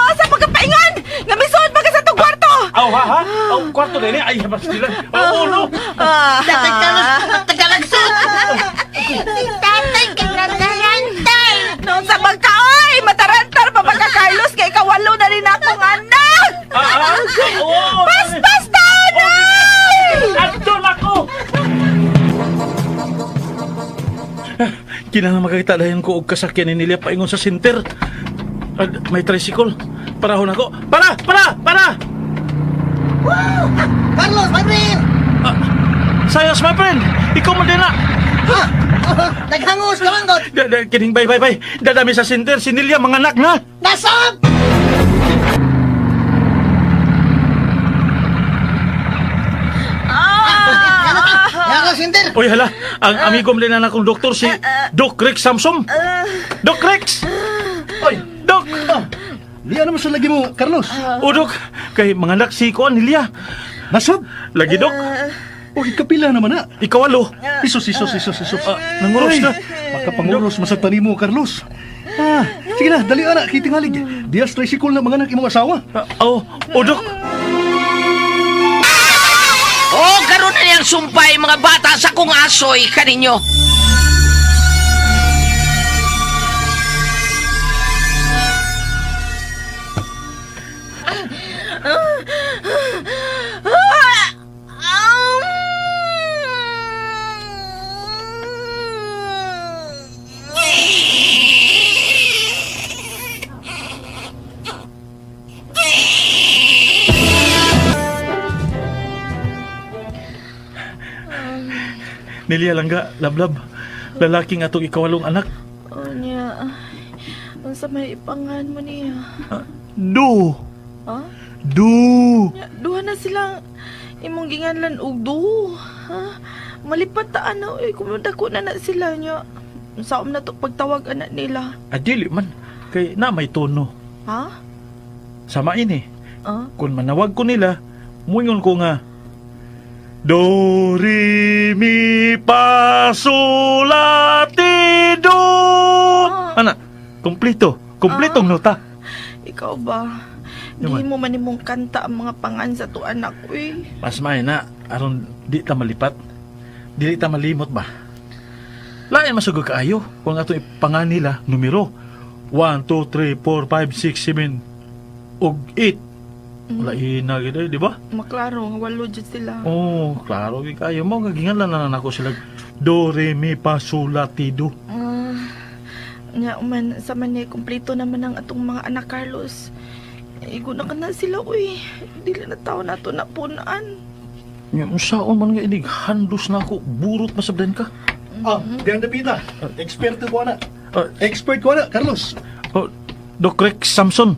Asa pagkapaingan? Nga may suod ba ka sa itong kwarto? Aw, ha? kwarto na ay habas sila. Oo, no. Tatay Carlos, tagalagsun. Tatay ka natarantal. Noon sa bangka, oy! Matarantar pa baka Carlos kay kawalo na rin akong anak! Oo. Bas taon na! Andun ako! Kinahanglan makakita dayon ko og kasakyan ni Nelia paingon sa center. May tricycle. Parahon ako. Para! Carlos, my friend! Sayas, my friend! Ikaw mo din na! Ha? Naghangos ka manggot! Kining bay. Dadami sa center. Si Nelia, mga anak na! Nasab! Yan ka, Sinter! Uy, hala. Ang amigo mo din na akong doktor, si Doc Rex Samsom. Doc Rex! Oy, Doc! di ano mo sa lagi mo, Carlos? O, Doc. Kay mga anak si Kuan, Nelia. Nasab? Lagi, Doc. O, ikapila naman na. Ikawalo. Isos. Nanguros Ay, ka. makapanguros masagpan mo, Carlos. Sige na, dali anak, kitingalig. Dias tricycle na mga anak imong asawa. O, Doc. O, karon na niyang sumpay mga bata sa kung asoy kaninyo. Nelia langga, lablab. Lalaking atong ikawalong anak. O niya, ang sa may ipangan mo niya. Do! Ha? Do! Duha na silang imong ginganlan og duho. Ha? Malipat ta ana oy kumudako na sila nya. Saom na to pagtawag anak nila. Adili man. Kay na may tono. Ha? Sama ini. Ah? Kung manawag ko nila, muingon ko nga, Do, Re, Mi, Fa, Sol, La, Ti, Do. Ana, kumpletong nota. Ikaw ba? Yaman. Di mo man imong kanta ang mga pangan sa to anak uy. Mas may na, aron di ta malipat. Dili ta malimot ba? Lain masugod kaayo kung ato ipangan nila numero 1, 2, 3, 4, 5, 6, 7 ug 8. Wala ina gid di ba? Maklaro nga walo jud sila. Oh, klaro gid kayo mo gagingan na nako sila Do, Re, Mi, Fa, Sol, La, Ti, Do. Nya man sa man ni kumpleto naman ang atong mga anak Carlos. Igo na kana sila uy. Dili na taon nato na punan. Nya unsaon man nga inig handos na ako burot masabdan ka. Diyan dapita. Eksperto ko na. Ah, Expert ko na, Carlos. Oh, Doc Rex Samson.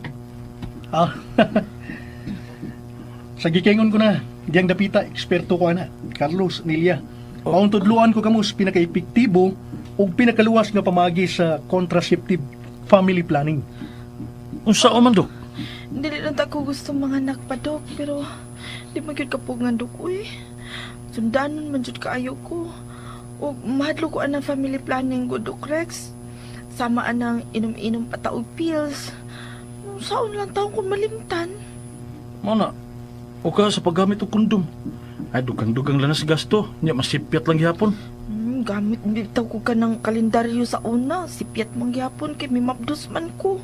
Sa gikingon ko na, diyan dapita, eksperto ko na. Carlos, Nelia. Maong tudluan ko kamo sa pinaka-epektibo o pinakaluwas nga pamagi sa contraceptive family planning. Unsaon man, Doc? Dili lang ta ko gusto mga anak pa dok pero di man gyud kapugngan dok uy. Sundanon man jud kaayo ko. O mahadlo ko anang family planning go Dok Rex. Sama anang inom-inom pa ta og pills. Saon lang taon ko malimtan. Mana? O ka sa paggamit og kondom. Ay, dugang-dugang lang na sa gasto. Nya, masipyat lang yapon. Gamit bitaw ko ka ng kalendaryo sa una. Sipyat mang gyapon kay may mapdos man ko.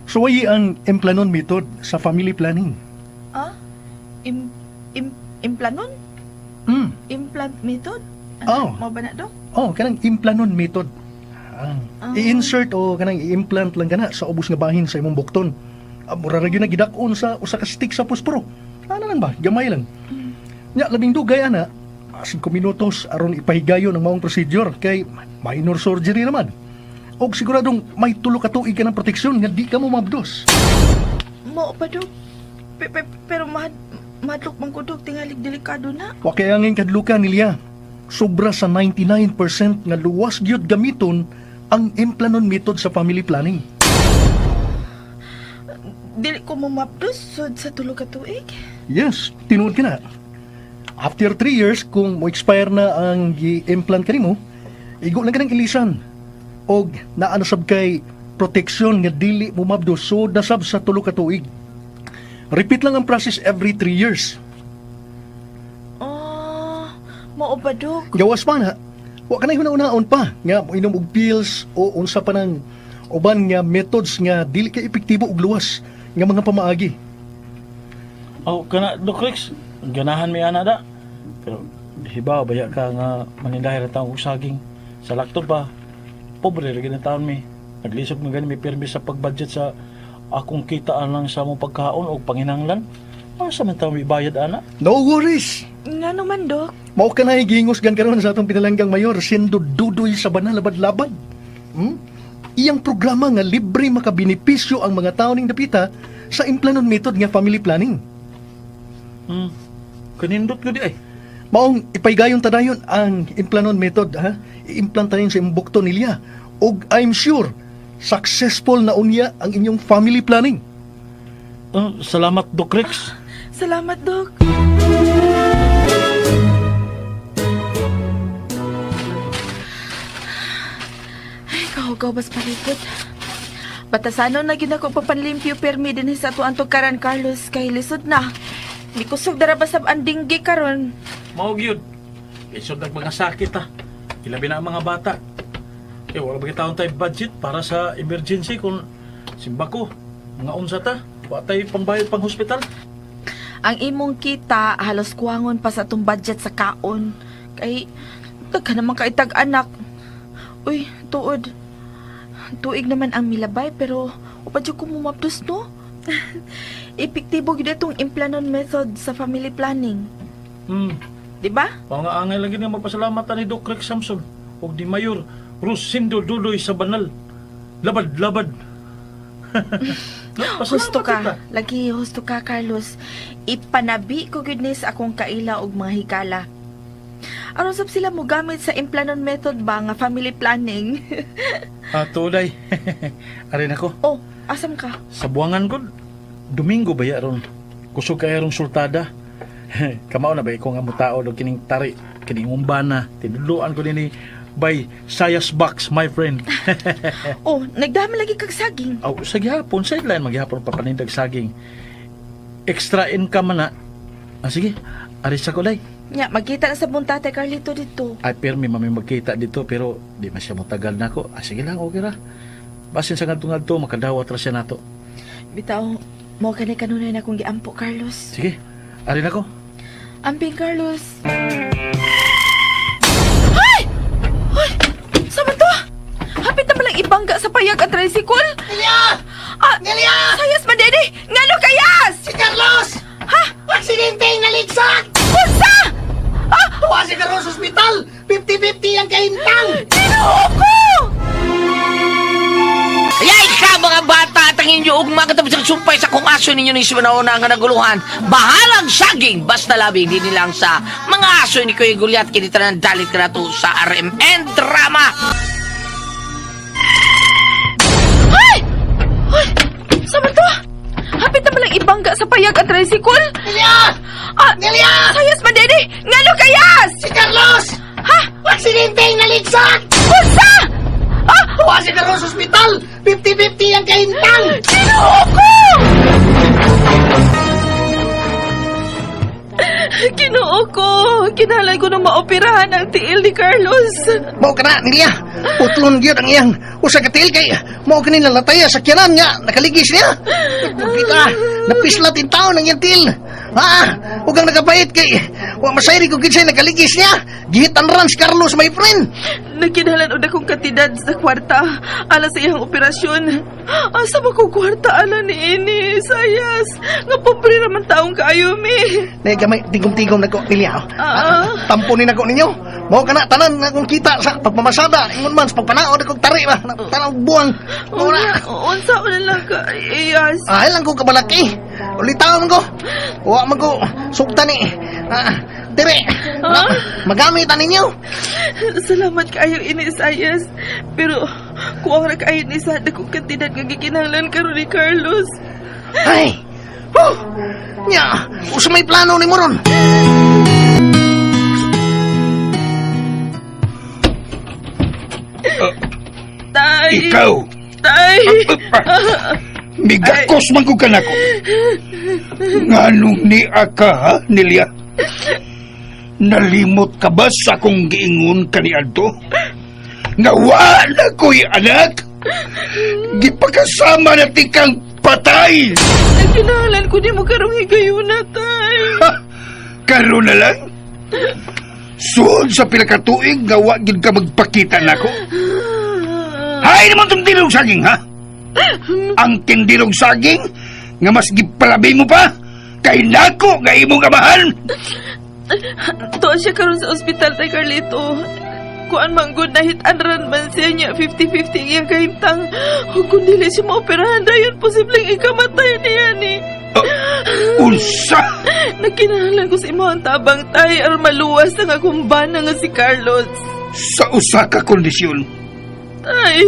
So, ay ang implanon method sa family planning. Ah? Implanon? Mm. Implant method? Oh. Mo ba na dok? Oh, kanang implanon method. I-insert o kanang i-implant lang kana sa ubos nga bahin sa imong bukton. Mura ra gyud na gidakon sa usa ka stick sa posporo. Ano lang ba? Gamay lang. Nya labing dugay ana. 5 minutos aron ipahigayon ang maong procedure kay minor surgery naman. Og siguradong may tulo ka tuig ka ng proteksyon nga di ka mo mabdos. Mo pa dok. Pero madlok man ko dok tingalig delikado na. Wa kay angin kadlukan Nelia. Sobra sa 99% nga luwas gyud gamiton ang implanon method sa family planning. Dili ko mo mapdos sa tulo ka tuig. Yes, tinuod ka na. After 3 years, kung mo-expire na ang i-implant ka mo, igo lang ka ng ilisan. Og naanasab kay proteksyon nga dili mo mabdos so nasab sa tulo ka tuig. Repeat lang ang process every 3 years. Mao ba, Dok? Gawas pa na. Wa ka na hunaon pa. Nga, inom og pills o unsa pa ng uban nga methods nga dili ka epektibo og luwas nga mga pamaagi. Oh, kana Doc Rex, ganahan may ana da. Pero hibaw baya ka nga manindahay ra taong saging. Sa lakto pa, pobre ra gyud taon mi. Naglisod mo gani may permis sa pagbudget sa akong kitaan lang sa mong pagkaon o panginahanglan. Asa man tayo may bayad ana? No worries. Nga naman, Dok. Mao ka na higingos gan karon sa atong pinalanggang mayor sindo dudoy sa banal labad-labad. Iyang programa nga libre makabenepisyo ang mga tao ning dapita sa implanon method nga family planning. Kanindot ko di ay. Maong ipaygayon tadayon ang implanon method ha. Iimplantahin sa imbukto nilya. Og I'm sure successful na unya ang inyong family planning. Salamat Doc Rex. Salamat, Dok. Ay, kahugaw bas palipot. Batasano na gina ko papanlimpyo permi din sa tuan karan Carlos kay lisod na. Di kusog dara basab ang dinggi karon. Mao gyud. Isod ang mga sakit ha. Ilabi na ang mga bata. Wala ba taon tayo budget para sa emergency kung simba ko. Mga unsa ta. Wa tayo pangbayad pang hospital. Ang imong kita halos kuwangon pa sa atong budget sa kaon. Kay daghan naman kaitag anak. Uy, tuod. Tuig naman ang milabay pero upad ko mumapdos no. Epektibo gyud itong implanon method sa family planning. Di ba? Mga angay lagi nga magpasalamat ni Doc Rex Samson o di Mayor Rosindo Dudoy sa banal. Labad-labad. Husto ka. Lagi husto ka, Carlos. Ipanabi ko gud ni sa akong kaila og mga hikala. Aron sab sila mo gamit sa implanon method ba nga family planning? Tulay. Arin ako. Oh, asam ka? Sa buwangan ko, Domingo ba yaron? Kusog kaya rong sultada. Kamao na ba ko nga mutao do kining tari, kining umbana, tinuluan ko nini by Sayas Box, my friend. Oh, nagdami lagi kag saging. Aw, sa gihapon, sideline maghapon papanindag saging. Extra income man na. Sige, aris ako lay. Nya, magkita na sa buntate Carlito dito. Ay, permi mami magkita dito pero di man siya matagal na ako. Sige lang, okay ra. Basin sa ngadto-ngadto makadawat ra siya nato. Bitaw, mo kanay kanunay na akong giampo, Carlos. Sige, arin ako. Amping, Carlos. Ay! Ay! Sama to? Hapit na malang ibangga sa payag ang tricycle? Nelia! Nelia! Sayas man, Daddy! Ngano kayas? Si Carlos! Ha? Aksidente naligsak! Kunsa? Tuwa si Carlos sa ospital! 50-50 ang kahintang! Ginoo ko! Ayay ka mga bata at ang inyo ugma katapos ang sumpay sa kung aso ninyo ni Simanona nga naguluhan. Bahalang saging basta labing din nilang sa mga aso ni Kuya Gulyat kinita ng dalit ka na to sa RMN Drama. Ay! Ay! Sama to? Hapit na malang ibangga sa payag ang tricycle? Nelia! Nelia! Sayas man, Daddy! Ngano kayas? Si Carlos! Ha? Aksidente naligsak! Kunsa? Tuwa si Carlos sa ospital! 50-50 ang kahintang! Ginoo ko! Ginoo ko! Kinalay ko na maoperahan ang tiil ni Carlos. Mao ka na, Nelia! Utlon gyud ang iyang usa ka tiil kay mao ka nila lataya sa kyanan nga nakaligis niya. Kita, napislat in taon ang iyang tiil. Huwag kang nakabait kay wa masayri ko gid siya nakaligis niya. Gihitan ran si Carlos, my friend. Nagkinhalan ud akong katidad sa kwarta ala sa iyang operasyon. Asa ba kong kwarta ala ni ini, Sayas? Nga pobre raman taong kaayo mi. Nay gamay tigom-tigom nako Nelia. Tampunin ako ninyo. Mao ka na tanan nga akong kita sa pagmamasada ingon man sa pagpanaod akong tari ba tanang buwang. Mao na. Unsa man lang ka, Iyas? Lang ko kabalaki. Ulitaw man ko. Wa man ko sugta ni. Dire. Magamit ninyo. Salamat kayo ini, Sayas. Pero kuwang ra kayo ni sa dakong kantidad nga gikinahanglan karon ni Carlos. Ay. Nya, usa may plano ni Moron. Tay! Ikaw! Tay! Migakos man ko ka nako. Nganong ni aka ha, Nelia? Nalimot kabas akong giingon kaniadto? Nga wala ko'y anak? Gipakasama na tikang patay! Nagkinahalan ko di mo karong higayuna, tay. Ha? Karon na lang? Suod sa pinakatuig nga wa gid ka magpakita nako? Hay naman tong dilog saging, ha? Ang tindilog saging nga mas gipalabi mo pa kay nako nga imong amahan. Tuon siya karon sa ospital, tay Carlito. Kuan man good na hit-and-run man siya niya 50-50 iyang kahimtang. O kung dili siya maoperahan, dayon posibleng ikamatay niya ni. Unsa? Nagkinahalan ko sa imo ang tabang, tay, aron maluwas ang akong bana nga si Carlos. Sa usa ka kondisyon, Tay,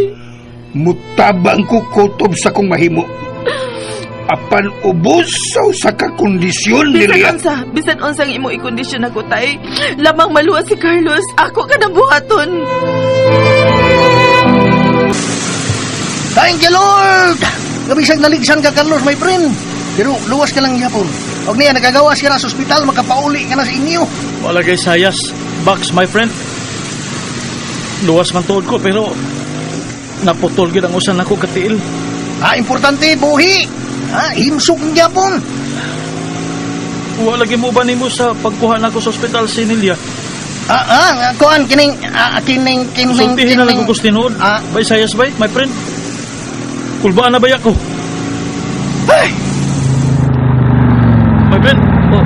mutabang ko kutob sa kong mahimo. Apan ubos sa usa ka kondisyon nila. bisan unsang imo ikondisyon ako, tay. Lamang maluwas si Carlos, ako ka na buhaton. Thank you, Lord! Kabisag naligsan ka, Carlos, my friend. Pero luwas ka lang yapon. Huwag niya, nagagawas ka na sa ospital, makapauli ka na sa inyo. Wala kay sayas. Box, my friend. Luwas man tuod ko, pero naputol gid ang usan ako katiil. Importante, buhi. Himsok ng yapon. Wala lagi mo ba nimo sa pagkuha nako sa ospital sa Emilia? Kuan, kining. Sultihin na lang ko tinuod. Bay sayas bay, my friend. Kulbaan na bay ako. Ay! My friend. Oh.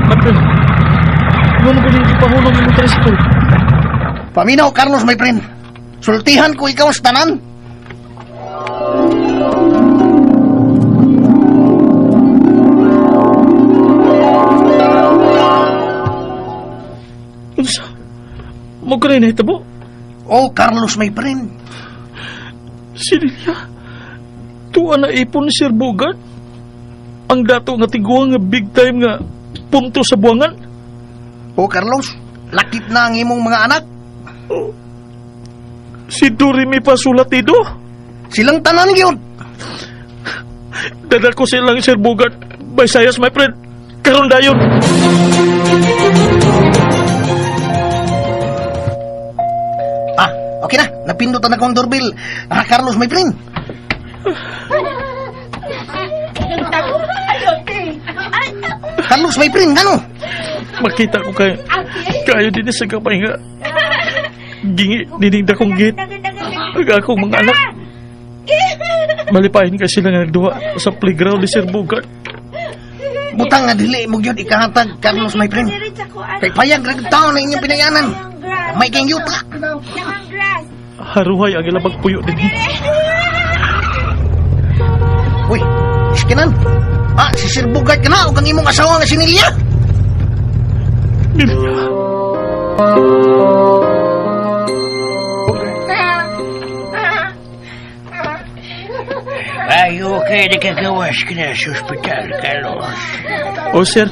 My friend. Ano mo galing ipahulong yung tricycle? Paminaw, Carlos, my friend. Sultihan ko ikaw sa tanan. Unsa? Mo ka rin nahitabo? Oh, Carlos, my friend. Sinilia, tuwa na ipon ni Sir Bogart. Ang dato nga tiguang nga big time nga punto sa buwangan. Oh, Carlos, lakip na ang imong mga anak. Si Doremi Pasulatido. Silang tanan yun. Dada ko silang Sir Bogart. By sayas, my friend. Karon dayon. Okay na. Napindutan na kong doorbell. Carlos, my friend. Carlos, my friend, ano? Makita ko kayo din sa kapahinga. Gingi, dinig na kong gate. Ang akong mga anak. Malipahin ka sila nga nagduwa sa playground ni Sir Bogart. Butang nga dili mo yun ikahatag, Carlos, my friend. Kay payag nagtaon na inyong pinayanan. May kang yuta. Haruhay ang ilabag puyo din. Uy, iskinan. Si Sir Bogart ka na o kang imong asawa nga si Nelia. Nelia. Ayo kay nakagawas ka na sa ospital, Carlos. O sir,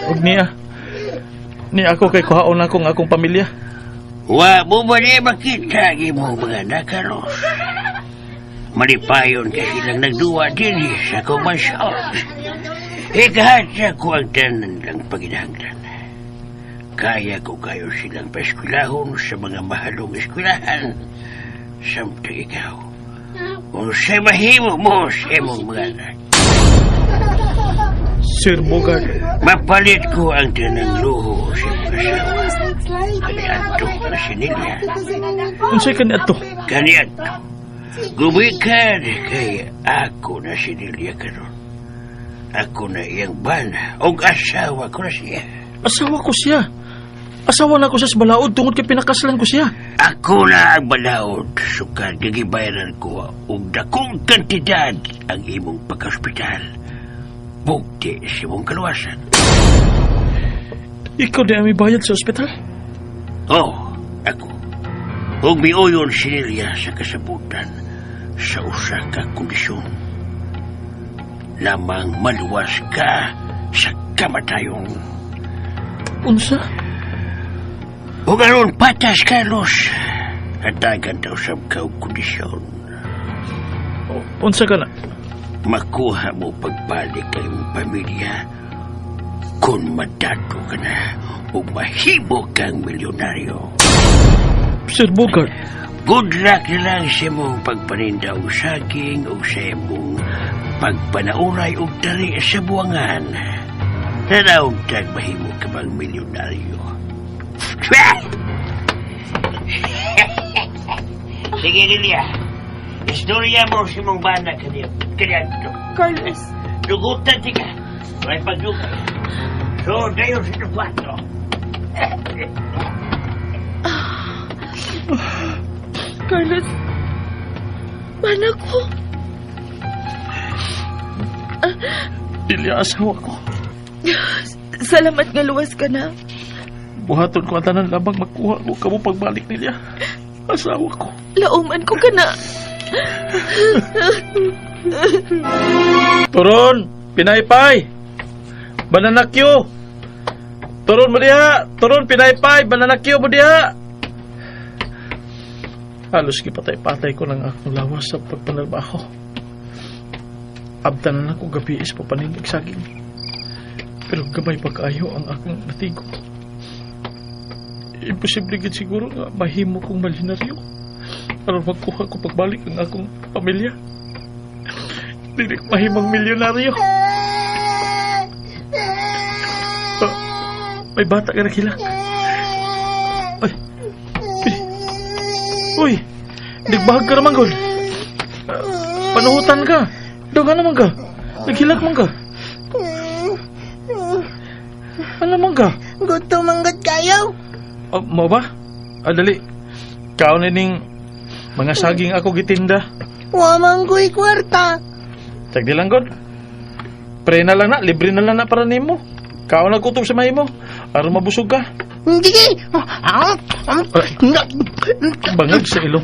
huwag niya. Ni ako kay kuhaon akong pamilya. Wa mo ba niya makita mo mga anak, Carlos? Malipayon kasi lang nagduwa din sa kumansyon. Ikahatsa ko ang tanan lang paginahanglan. Kaya ko kayo silang paeskwelahon sa mga mahalong eskwelahan. Samtang ikaw, kung sa mahimo mo sa imong mga anak. Sir Bogart. Mapalit ko ang tanang luho sa mga asawa. Kaniadto na si Nelia. Unsay kaniadto? Kaniadto. Gumikan kay ako na si Nelia karon. Ako na iyang bana o asawa ko na siya. Asawa ko siya. Asawa na ko siya sa balaod tungod kay pinakaslan ko siya. Ako na ang balaod. Sukad gigibayaran ko og dakong kantidad ang imong pagka-hospital. Bukti sa imong kaluwasan. Ikaw na may bayad sa ospital? Ako. Huwag miuyon si Nelia sa kasabutan sa usa ka kondisyon. Lamang maluwas ka sa kamatayon. Unsa? Huwag aron patas, Carlos. Hatagan daw sa kaw kondisyon. Unsa ka na? Makuha mo pagbalik ang iyong pamilya kung madato ka na o mahimo kang milyonaryo. Sir Bogart, Good luck na lang sa mong pagpaninda og saging o sa mong pagpanauray og tari sa buwangan. Nanaog tag mahimo ka bang milyonaryo. Sige, Lilia. Istorya mo si mong bana kanito. Carlos, Dugutan ka. May pagdugan. So, dayo sa kwatro. Carlos, mana ko? Ilya, asawa ko. Salamat nga luwas ka na. Buhaton ko ang tanan labang makuha ko kamo pagbalik nila. Asawa ko. Lauman ko ka na. Turon, pinaypay. Bananakyo. Turon mo diha. Turon, pinaypay. Bananakyo mo diha. Halos gipatay-patay ko ng akong lawas sa pagpanarbaho. Abtan na ako gabi is papanindig saging. Pero gamay pa kaayo ang akong natigo. Imposible gid siguro nga mahimo kong malinaryo. Aron magkuha ko pagbalik ang akong pamilya. Dili ko mahimong milyonaryo. May bata ka nakila. Ay. Uy, nagbahag ka naman, God. Panuhutan ka. Daga naman ka. Naghilag man ka. Ano naman ka? Gusto manggod kayo. Mo ba? Dali. Kaon ning mga saging ako gitinda. Wamang ko'y kwarta. Tagdi lang, God. Pre na lang na. Libre na lang na para nimo. Kaon na kutob sa mahimo. Aron mabusog ka. Sige. Bangag sa ilong.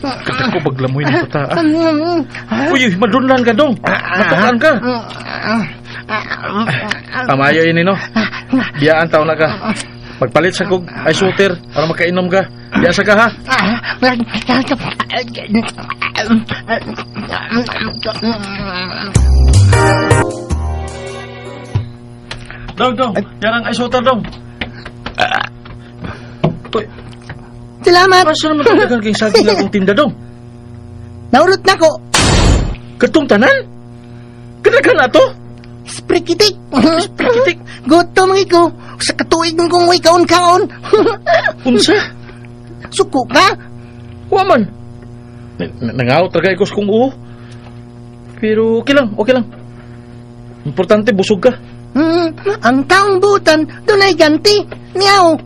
Katak ko baglamoy ng pata. Uy, madunlan ka dong. Natukan ka. Amayo ini no. Biyaan taon na ka. Magpalit sa kog ice water para makainom ka. Biasa ka ha. Dong. Yarang ice water dong. Uy, Salamat. masa naman talagang king saging akong tinda dong. Naurot na ko. Katong tanan? Kadagan na to? Sprikitik. Sprikitik. Gutom ko. Sa katuig kong way kaon-kaon. Unsa? Suko ka? Waman. Nangaw tagay ko sa kong uho. Pero okay lang. Importante busog ka. Ang taong butan, doon ay ganti. Niyaw.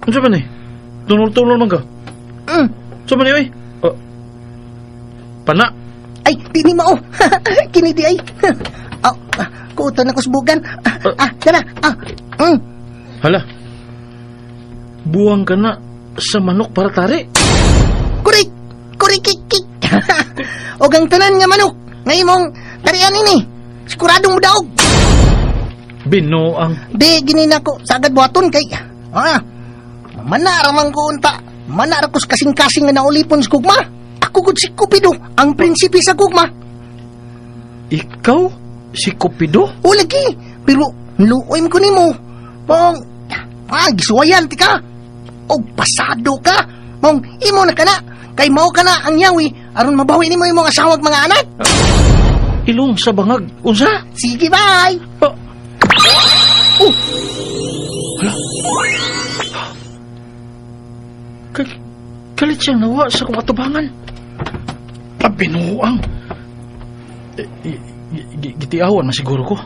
Unsa ba ni? Tunol-tunol man ka. Unsa ba ni oy? Pana. Ay, di ni mao. Kini di ay. Kuutan ako subugan. Tara. Hala. Buwang ka na sa manok para tari. Kurikik. Og ang tanan nga manok. Ngay mong tarian ini. Siguradong mudaog. Binoang. Di, ginina ko. Sagad buhaton kay. Manaramang ko unta. Manarakos kasing-kasing nga naulipon sa kugma. Ako gud si Cupido, ang prinsipi sa kugma. Ikaw? Si Cupido? O lagi, pero luoy ko nimo. Mong, gisuwayan ti ka. O pasado ka. Mong, imo na ka na. Kay mao ka na ang yawi, aron mabawi nimo imong asawag mga anak. Ilong sa bangag. Unsa? Sige, bye. Hala. Kalit siyang nawa sa kong atubangan. Binuang. Gitiawan na siguro ko.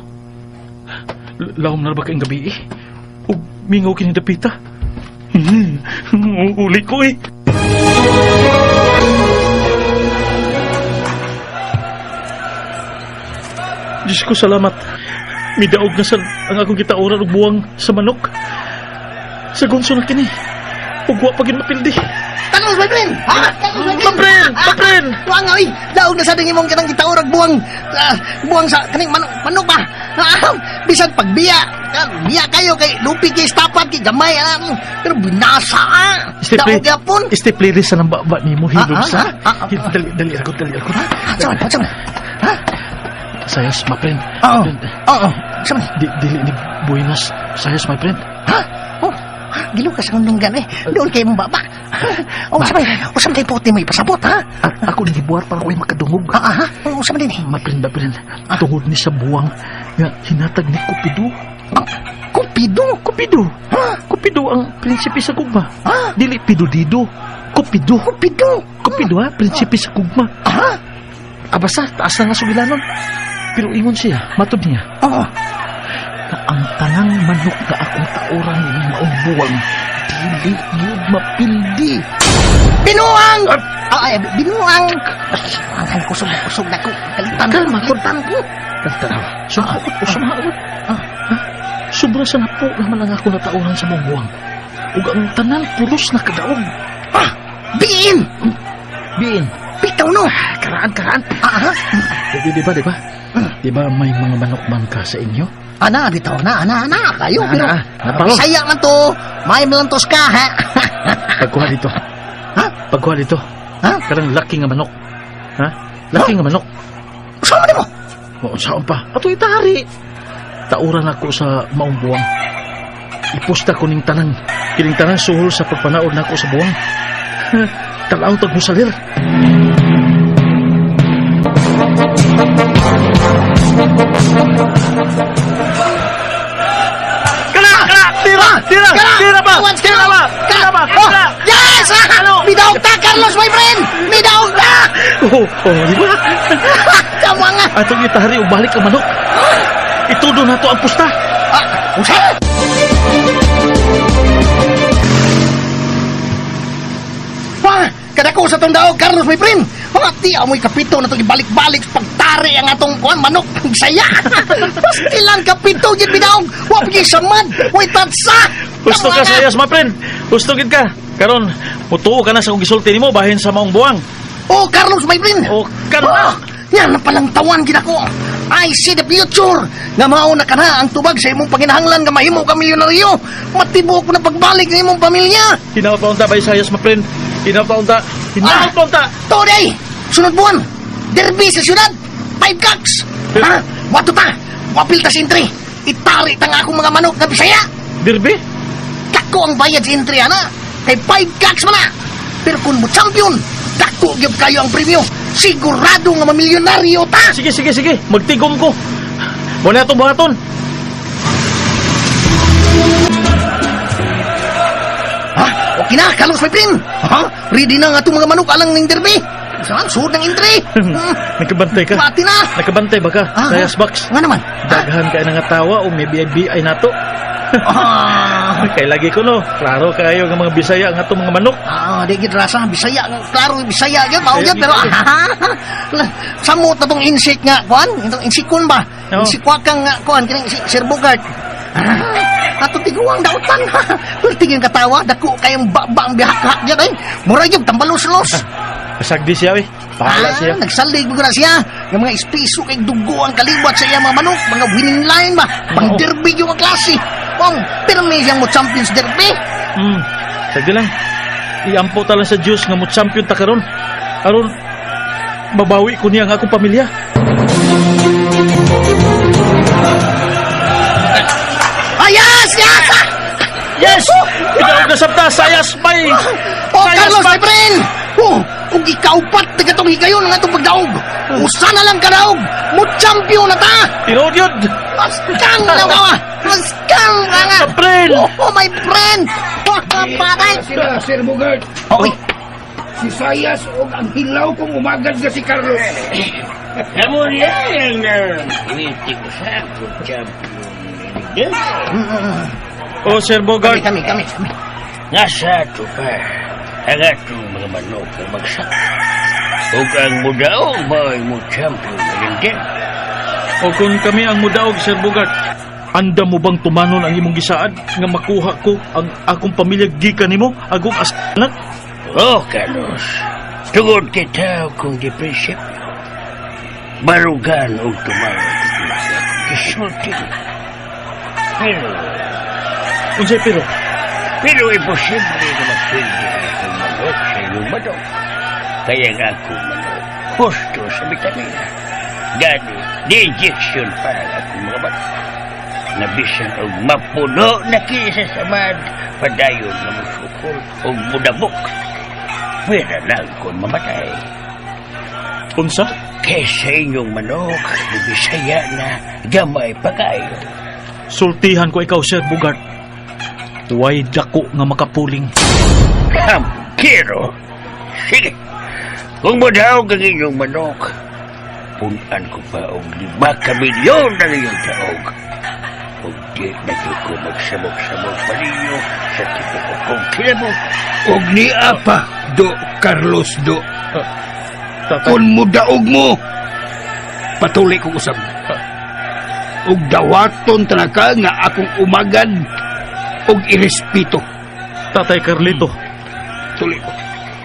Lawom na ba kayong gabi eh? O mingaw kinidapita. Uli ko eh. Diyos ko salamat. Midaog na sa ang akong gitauran og buwang sa manok. Sa gunso na kini. Ugwa pagin mapildi. Tanong, my friend! Mapren! Buwang nga, daog na sa dingin mong kitang gitaurag buwang. Buwang sa kaning manok ba? Bisan pagbiya. Biya kayo kay lupi kay stapat kay gamay. Pero binasa. Daog yapon. Istipliri sa nambaba ni mo. Hilom sa. Dali ako. Saan? Sayas, my friend. Oo. Friend, Oo. Sa man? Dili ni Buenas. Sayas, my friend. Ha? Oh, gilukas ang lunggan eh. Doon kayo mong baba. Usam tayo puti mo ipasabot, ha? Ako din ibuhat para ko'y makadungog. Ha? Usam din eh. My friend. Tungod ni sa buwang nga hinatag ni Cupido. Kupido? Cupido. Cupido ang prinsipe sa gugma. Ha? Dili Pido-Dido. Cupido. Cupido, ha? Prinsipe sa gugma. Ha? Basta, taas na nga sugilanon. Pero ingon siya, matod niya. Oo. Na ang tanang manok na akong tauran ni maong buwang, dili yun mapildi. Binuang! Ay, binuang! Ay, kusog na ko. Kalitan ko. Kalma, Kalitan ko. Sumaot. Sobra sa napo naman ang ako natauran sa mong buwang. Ug ang tanan pulos na kadaog. Biin! Biin. Bitaw no! Karaan. Ha? Di ba? Di ba may mga manok man ka sa inyo? Ana, bitaw na. Ana, kayo. Pero, Napalo. Bisaya man to. May melantos ka, ha? Pagkuha dito. Ha? Pagkuha dito. Ha? Karang laki nga manok. Ha? Laki nga manok. Saan mo? O, saan pa? Ato itari. Tauran ako sa maong buwang. Ipusta ko ning tanang. Kining tanang suhol sa pagpanaod nako sa buwang. Talaw tag musalir. Tira ba? Yes! Bidawag ta, Carlos, my friend! Bidawag ta! Di ba? Tama nga! Atong itari o balik ang manok. Itudo na to ang pusta. Usa? Kadako sa tong daog, Carlos, my friend. Di amoy kapito na itong ibalik-balik pagtari ang atong manok. Saya! Pastilan kapito, yun bidaog. Wapag isamad. Way tatsa! Gusto ka sayas, my friend. Gusto gid ka. Karon, mutuo ka na sa kong gisulti nimo bahin sa maong buwang. Oh, Carlos, my friend. O kana. Yan na palang tawan ginako. I see the future. Nga mauna ka na ang tubag sa imong panginahanglan nga mahimo ka milyonaryo. Matibok na pagbalik ng imong pamilya. Hinapaunta ba sayas, my friend? Hinapaunta. Today, sunod buwan. Derby sa syudad. 5 cocks. Ha? Wato ta. Wapil ta sa entry. Itari ta nga akong mga manok na Bisaya. Derby? Dako ang bayad sa entry, ana. Kay 5 cocks man na. Pero kung mo champion, dako gyud kayo ang premyo. Sigurado nga mamilyonaryo ta. Sige. Magtigom ko. Muna itong buhaton. Ha? Okay na, Carlos, my friend. Ha? Ready na nga itong mga manok alang ng derby. Saan? Suod ng entry. Nakabantay ka? Pati na. Nakabantay ba ka? Sayas box. Nga naman. Daghan ka na nga tawa o may BIB ay nato. Kay lagi ko no. Klaro kayo ng mga Bisaya nga itong mga manok. Di gid rasa Bisaya, klaro Bisaya gyud, mao gyud pero samot na tong insect nga kuan, itong insikon ba? Oo. Insikwakang nga kuan kining Sir Bogart. Ato tiguang dautan. Pertigin katawa dako kayong babang bihak-hak gyud ay. Mura gyud tambalos-los. Kasagdi siya eh. Pahala siya. Nagsalig mo na siya. Yung mga espiso kay dugo ang kaliwat sa iya mga manok, mga winning line ba? Pang derby yung mga klase. Pero may siyang mo champions derby. Sagdi lang. Iampo talang sa Diyos nga mo champion ta karon. Aron mabawi ko niya ang akong pamilya. Yes! Yes! Ikaw na sabta, sayas may! Carlos, my friend! Kung ikaw pat, tagatong higayon nga itong pagdaog. Usa na lang kadaog. Mo champion na ta! Tinood yun! Maskang na ka! Maskang ka nga! Friend! My friend! Patay! Sir Bogart. Okay. Si Sayas o ang hilaw kong umagad na si Carlos. Kamu niya yung nangwiti ko sa ako, champion. Oh, Sir Bogart. Kami. Nga sa ito pa, ang atong mga manok na magsak. O ang mudaog ba ay mo champion na din? O kung kami ang mudaog, Sir Bogart, anda mo bang tumanon ang imong gisaad nga makuha ko ang akong pamilya gikan nimo agong anak? Oh, Carlos, tungod kita kung depression. Barugan o tumawag kisulti. Pero imposible na magpindi ang manok sa iyong manok. Kaya nga ako manok, gusto sa vitamina. Gani, di-injection pa ang akong mga bata. Nabisan og mapuno na kisa sa mad, padayon na musukol o mudabok. Pwera lang kung mamatay. Unsa? Kaysa inyong manok, Bisaya na gamay pa kayo. Sultihan ko ikaw, Sir Bugart. Huway dako nga makapuling. Kiro, sige. Kung madaog ang inyong manok, punan ko pa og 5 milyon na iyong taog. Kung di na ko magsabog-sabog pa ninyo sa tipo ko kong kilabog. Og ni apa, do, Carlos, do. Tatay, Kung mudaog mo, patuloy kong usab. Og dawaton talaga nga akong umagad og irespeto. Tatay Carlito, Tuloy ko.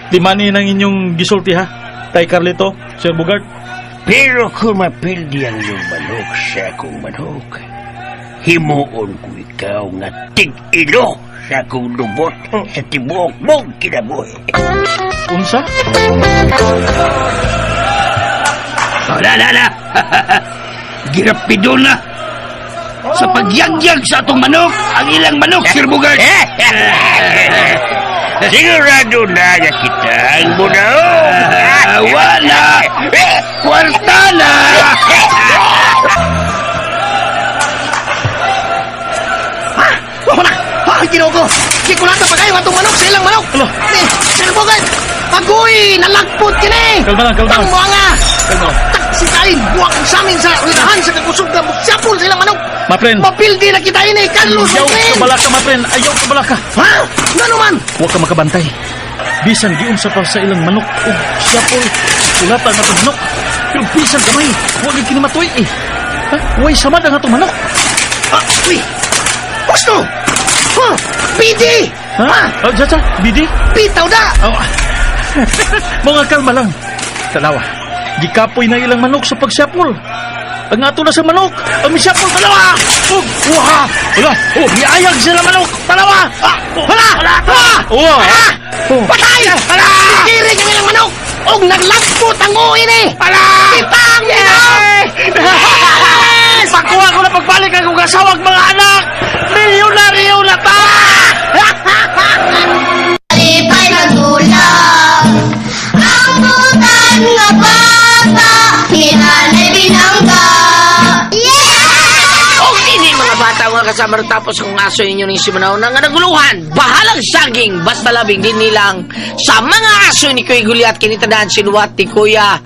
di mani ng inyong gisulti ha? Tay Carlito, Sir Bugart. Pero kung mapildi ang iyong manok sa akong manok, himuon ko ikaw nga tig-ilo sa akong lubot sa tibuok mong kinabuhi. Unsa? Na. Girapido na. Sa pagyagyag sa atong manok, ang ilang manok, Sir Bugart. Sigurado na nga kita ang munaong. Wala. Kwarta na. Ginoo ko! Kikulata pa kayo atong manok sa ilang manok! Eh, Sir Bugart! Agoy! Nalagpot kini! Kalma lang. Ang buanga! Kalma. Si kain, buwak ang samin sa ulidahan sa kakusog na musyapol sa ilang manok! Ma friend, Mapildi na kita ini, Carlos! ayaw okay? ka balaka, ma friend. Ayaw ka balaka. Ha? Ano man? Huwag ka makabantay. Bisan giunsa pa sa ilang manok ug siyapol. Sulatan na itong manok. Pero bisan kamay, huwag yung kinimatoy eh. Ha? Huwag samad ang atong manok. Uy! Gusto! Ha? Pidi! Ha? Jaja, Bidi? Pitaw da! Oh. Mga kalma lang. Tanawa, gikapoy na ilang manok sa pagsiyapol. Ang ato na sa manok, ang misyapol, tanawa! Oh, wah! Wala! Oh, iayag sila manok! Tanawa! Hala! Oh, oh. Patay! Hala! Ikiring ang ilang manok! Og naglagpot ang uin eh! Hala! Pitang! Yes! Pagkuha ko na pagbalik ang kong kasawag mga anak! Milyonaryo na ta! Alipay na gulang, ang butan nga bata, hinanay binangga. O hindi mga bata mga kasama rin tapos kung aso ninyo ng simunaw na nga naguluhan, bahalang saging, basta labing din nilang sa mga aso ni Kuya Guliat kinitadaan sinuwat ni Kuya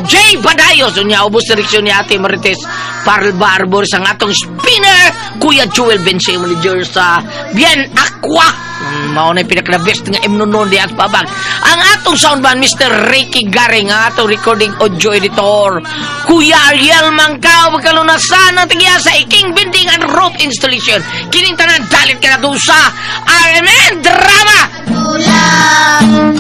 Jay Badayos unya ubos direksyon ni Ate Marites Parl Barbor sa atong spinner Kuya Joel Benseo manager sa Bien Aqua mao na pinaka-best nga imnunon di at pabag ang atong soundman Mr. Ricky Garing ang atong recording audio editor Kuya Ariel Mangkao magkalunasan ng tigya sa iking binding and rope installation kining tanan dalit ka na doon sa RMN Drama Gulang,